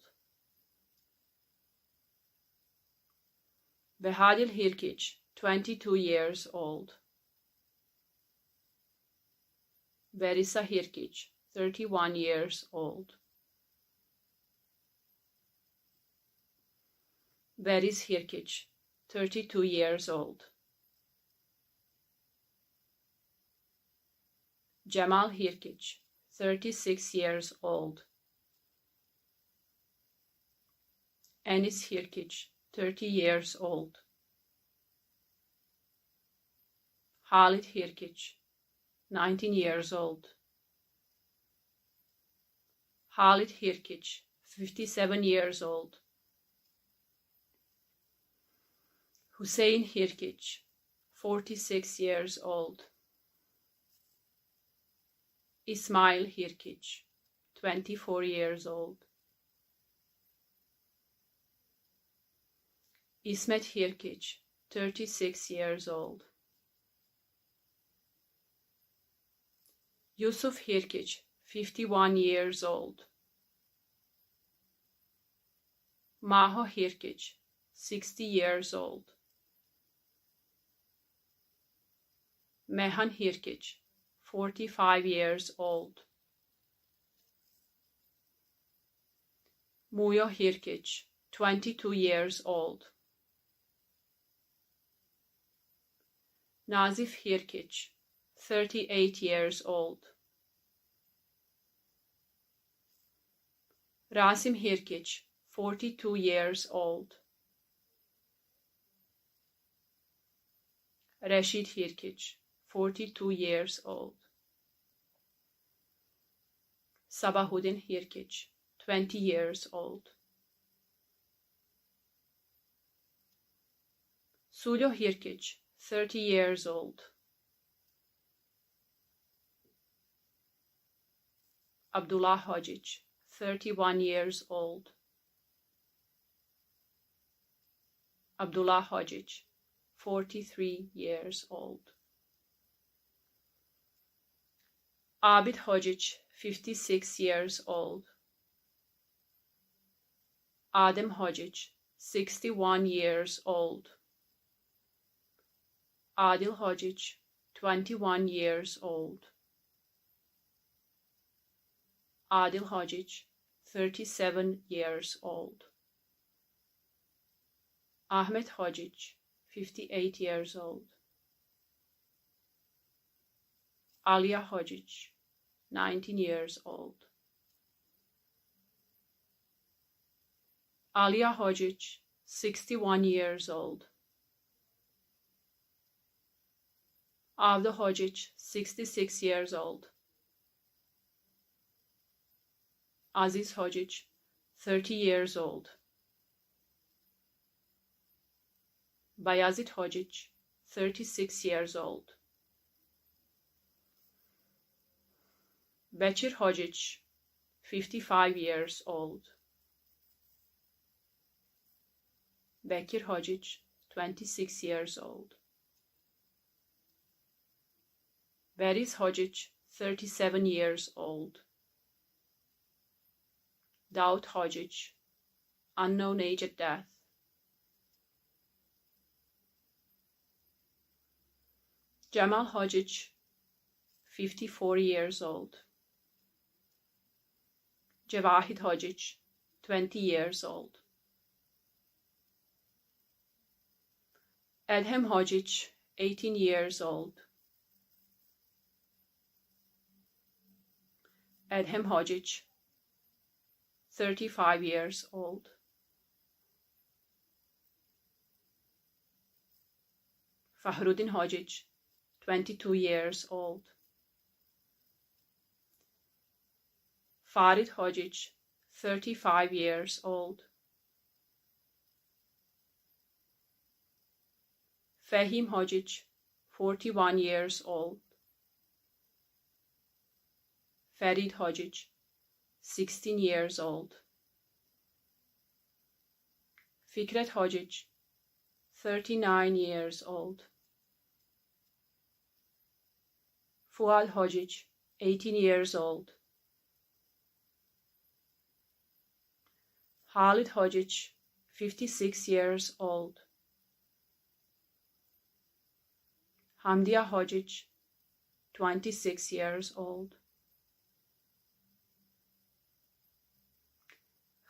Behadil Hirkic, 22 years old. Verisa Hirkic, 31 years old. Veris Hirkic, 32 years old. Cemal Hirkic, 36 years old. Enis Hirkic, 30 years old. Halit Hirkic, 19 years old. Halit Hirkic, 57 years old. Hussein Hirkic, 46 years old. Ismail Hirkic, 24 years old. İsmet Hirkic, 36 years old. Yusuf Hirkic, 51 years old. Maho Hirkic, 60 years old. Mehan Hirkic, 45 years old. Mujo Hirkic, 22 years old. Nazif Hirkic, 38 years old. Rasim Hirkic, 42 years old. Reshid Hirkic, 42 years old. Sabahuddin Hirkic, 20 years old. Suljo Hirkic, 30 years old. Abdullah Hodzic, 31 years old. Abdullah Hodzic, 43 years old. Abid Hodzic, 56 years old. Adem Hodzic, 61 years old. Adil Hodzic, 21 years old. Adil Hodzic, 37 years old. Ahmet Hodzic, 58 years old. Alia Hodzic, 19 years old. Alia Hodzic, 61 years old. Avda Hodzic, 66 years old. Aziz Hodzic, 30 years old. Bayazid Hodzic, 36 years old. Bekir Hodzic, 55 years old. Bekir Hodzic, 26 years old. Beris Hodzic, 37 years old. Daud Hodzic, unknown age at death. Cemal Hodzic, 54 years old. Jawahid Hodzic, 20 years old. Edhem Hodzic, 18 years old. Edhem Hodzic, 35 years old. Fahruddin Hodzic, 22 years old. Farid Hodzic, 35 years old. Fehim Hodzic, 41 years old. Ferid Hodzic, 16 years old. Fikret Hodzic, 39 years old. Fuad Hodzic, 18 years old. Halit Hodzic, 56 years old. Hamdia Hodzic, 26 years old.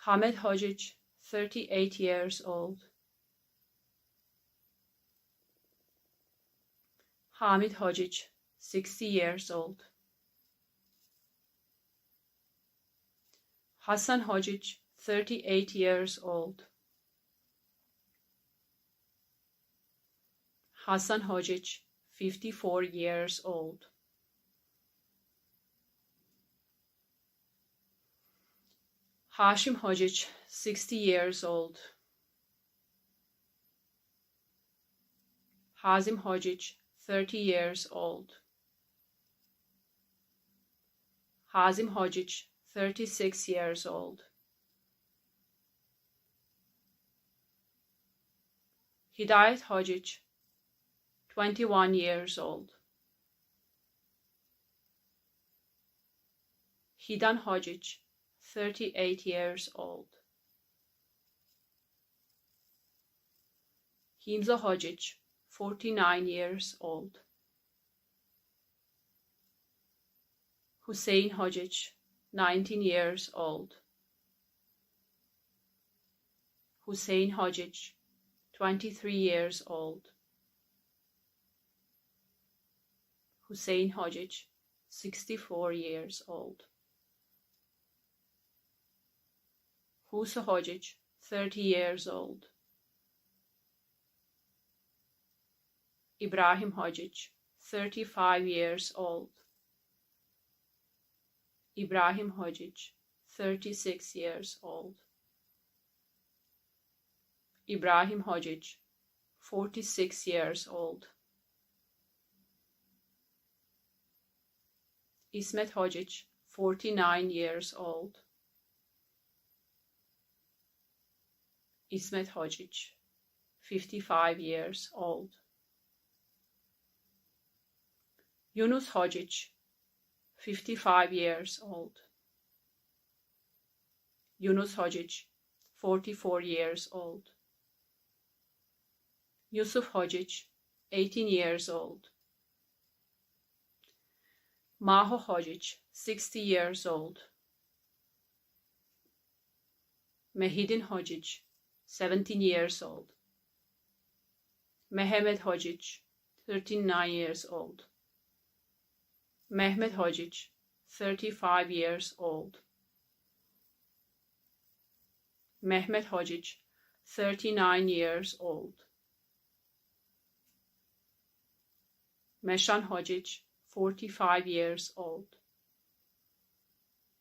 Hamed Hodzic, 38 years old. Hamid Hodzic, 60 years old. Hasan Hodzic, 38 years old. Hasan Hodzic, 54 years old. Hashim Hodzic, 60 years old. Hazim Hodzic, 30 years old. Hazim Hodzic, 36 years old. Hidayet Hodzic, 21 years old. Hidan Hodzic, 38 years old. Himza Hodzic, 49 years old. Hussein Hodzic, 19 years old. Hussein Hodzic, 23 years old. Hussein Hodzic, 64 years old. Husa Hodzic, 30 years old. Ibrahim Hodzic, 35 years old. Ibrahim Hodzic, 36 years old. Ibrahim Hodzic, 46 years old. Ismet Hodzic, 49 years old. Ismet Hodzic, 55 years old. Yunus Hodzic, 55 years old. Yunus Hodzic, 44 years old. Yusuf Hodzic, 18 years old. Maho Hodzic, 60 years old. Mehidin Hodzic, 17 years old. Mehmet Hodzic, 39 years old. Mehmet Hodzic, 35 years old. Mehmet Hodzic, 39 years old. Meshan Hodzic, 45 years old.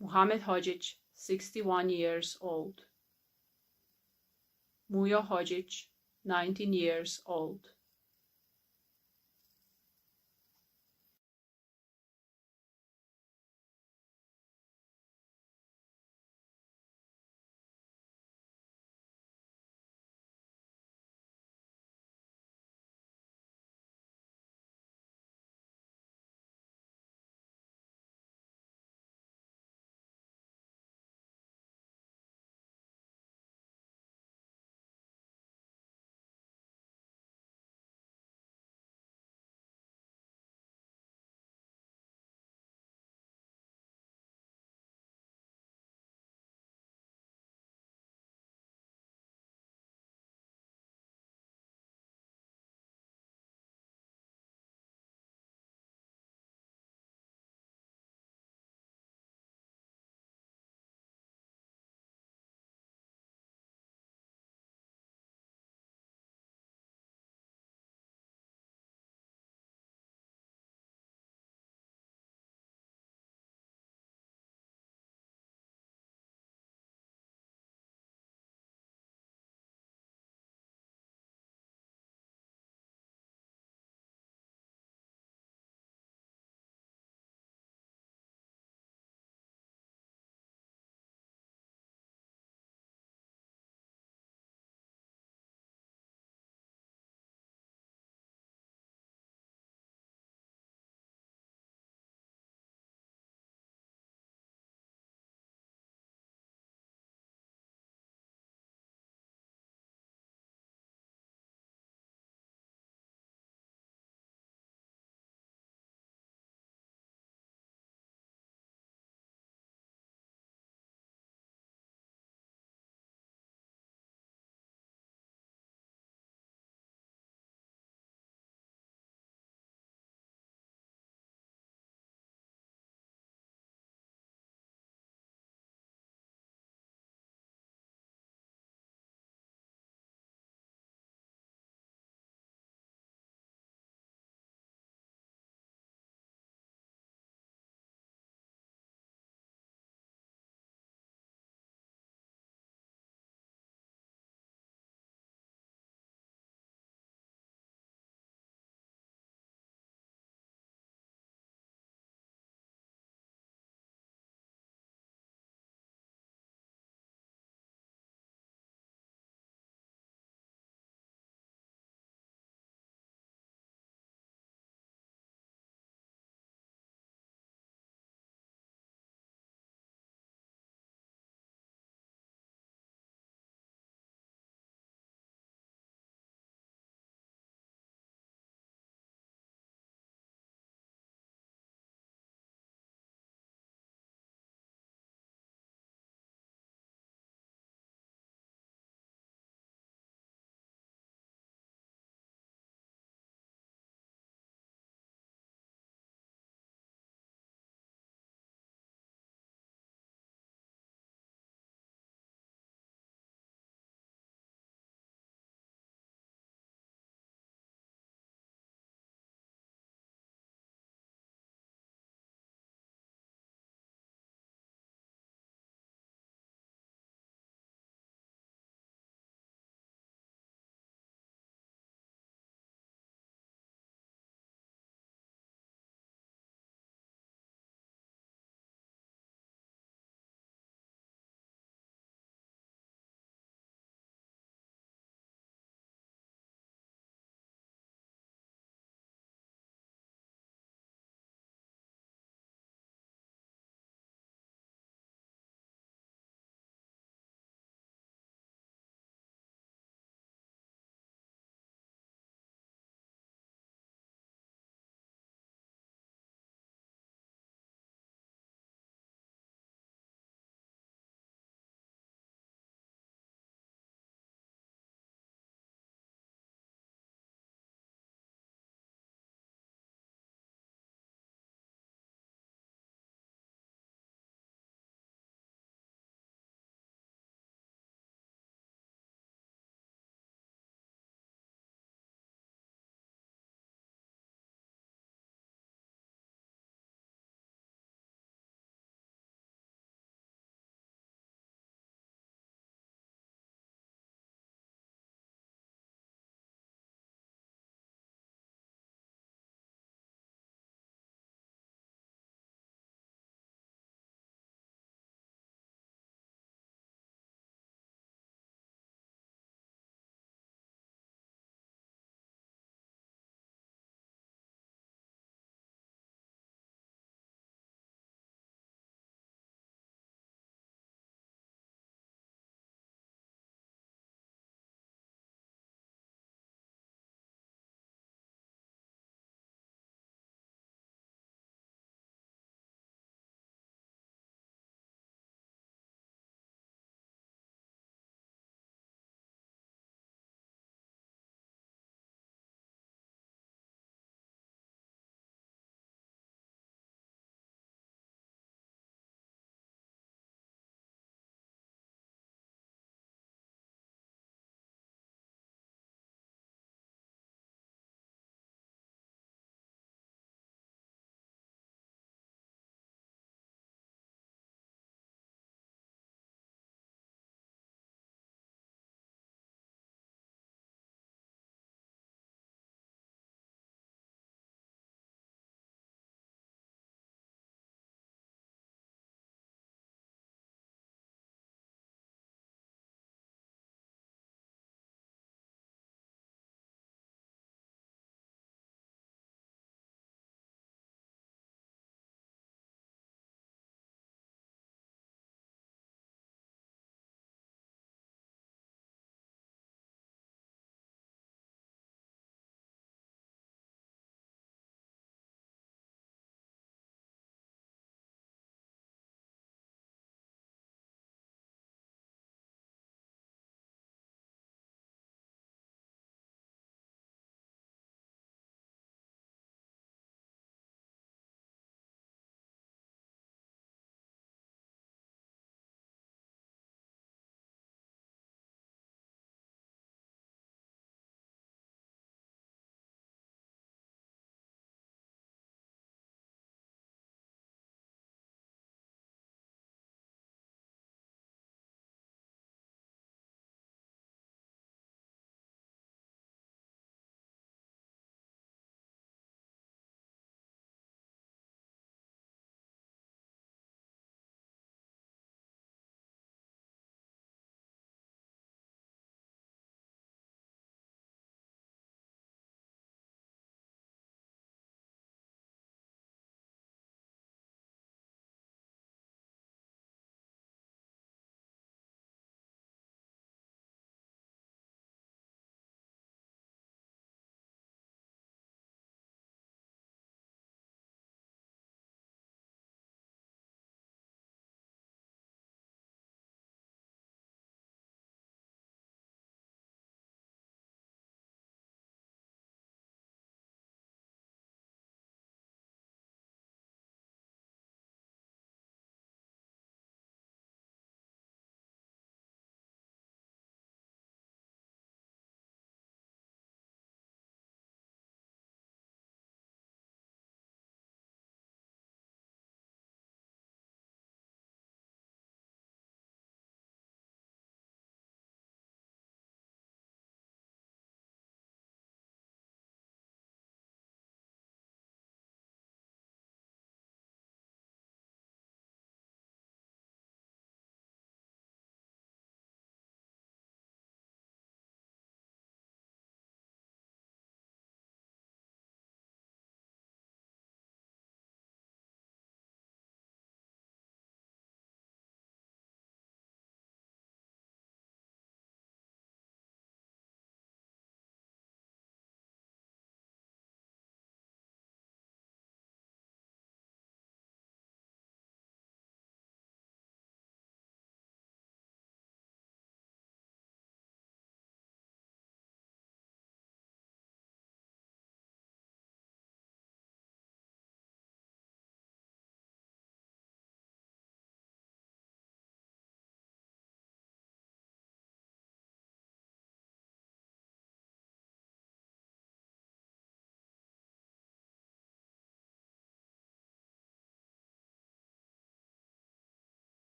Muhammed Hodzic, 61 years old. Muya Hodzic, 19 years old.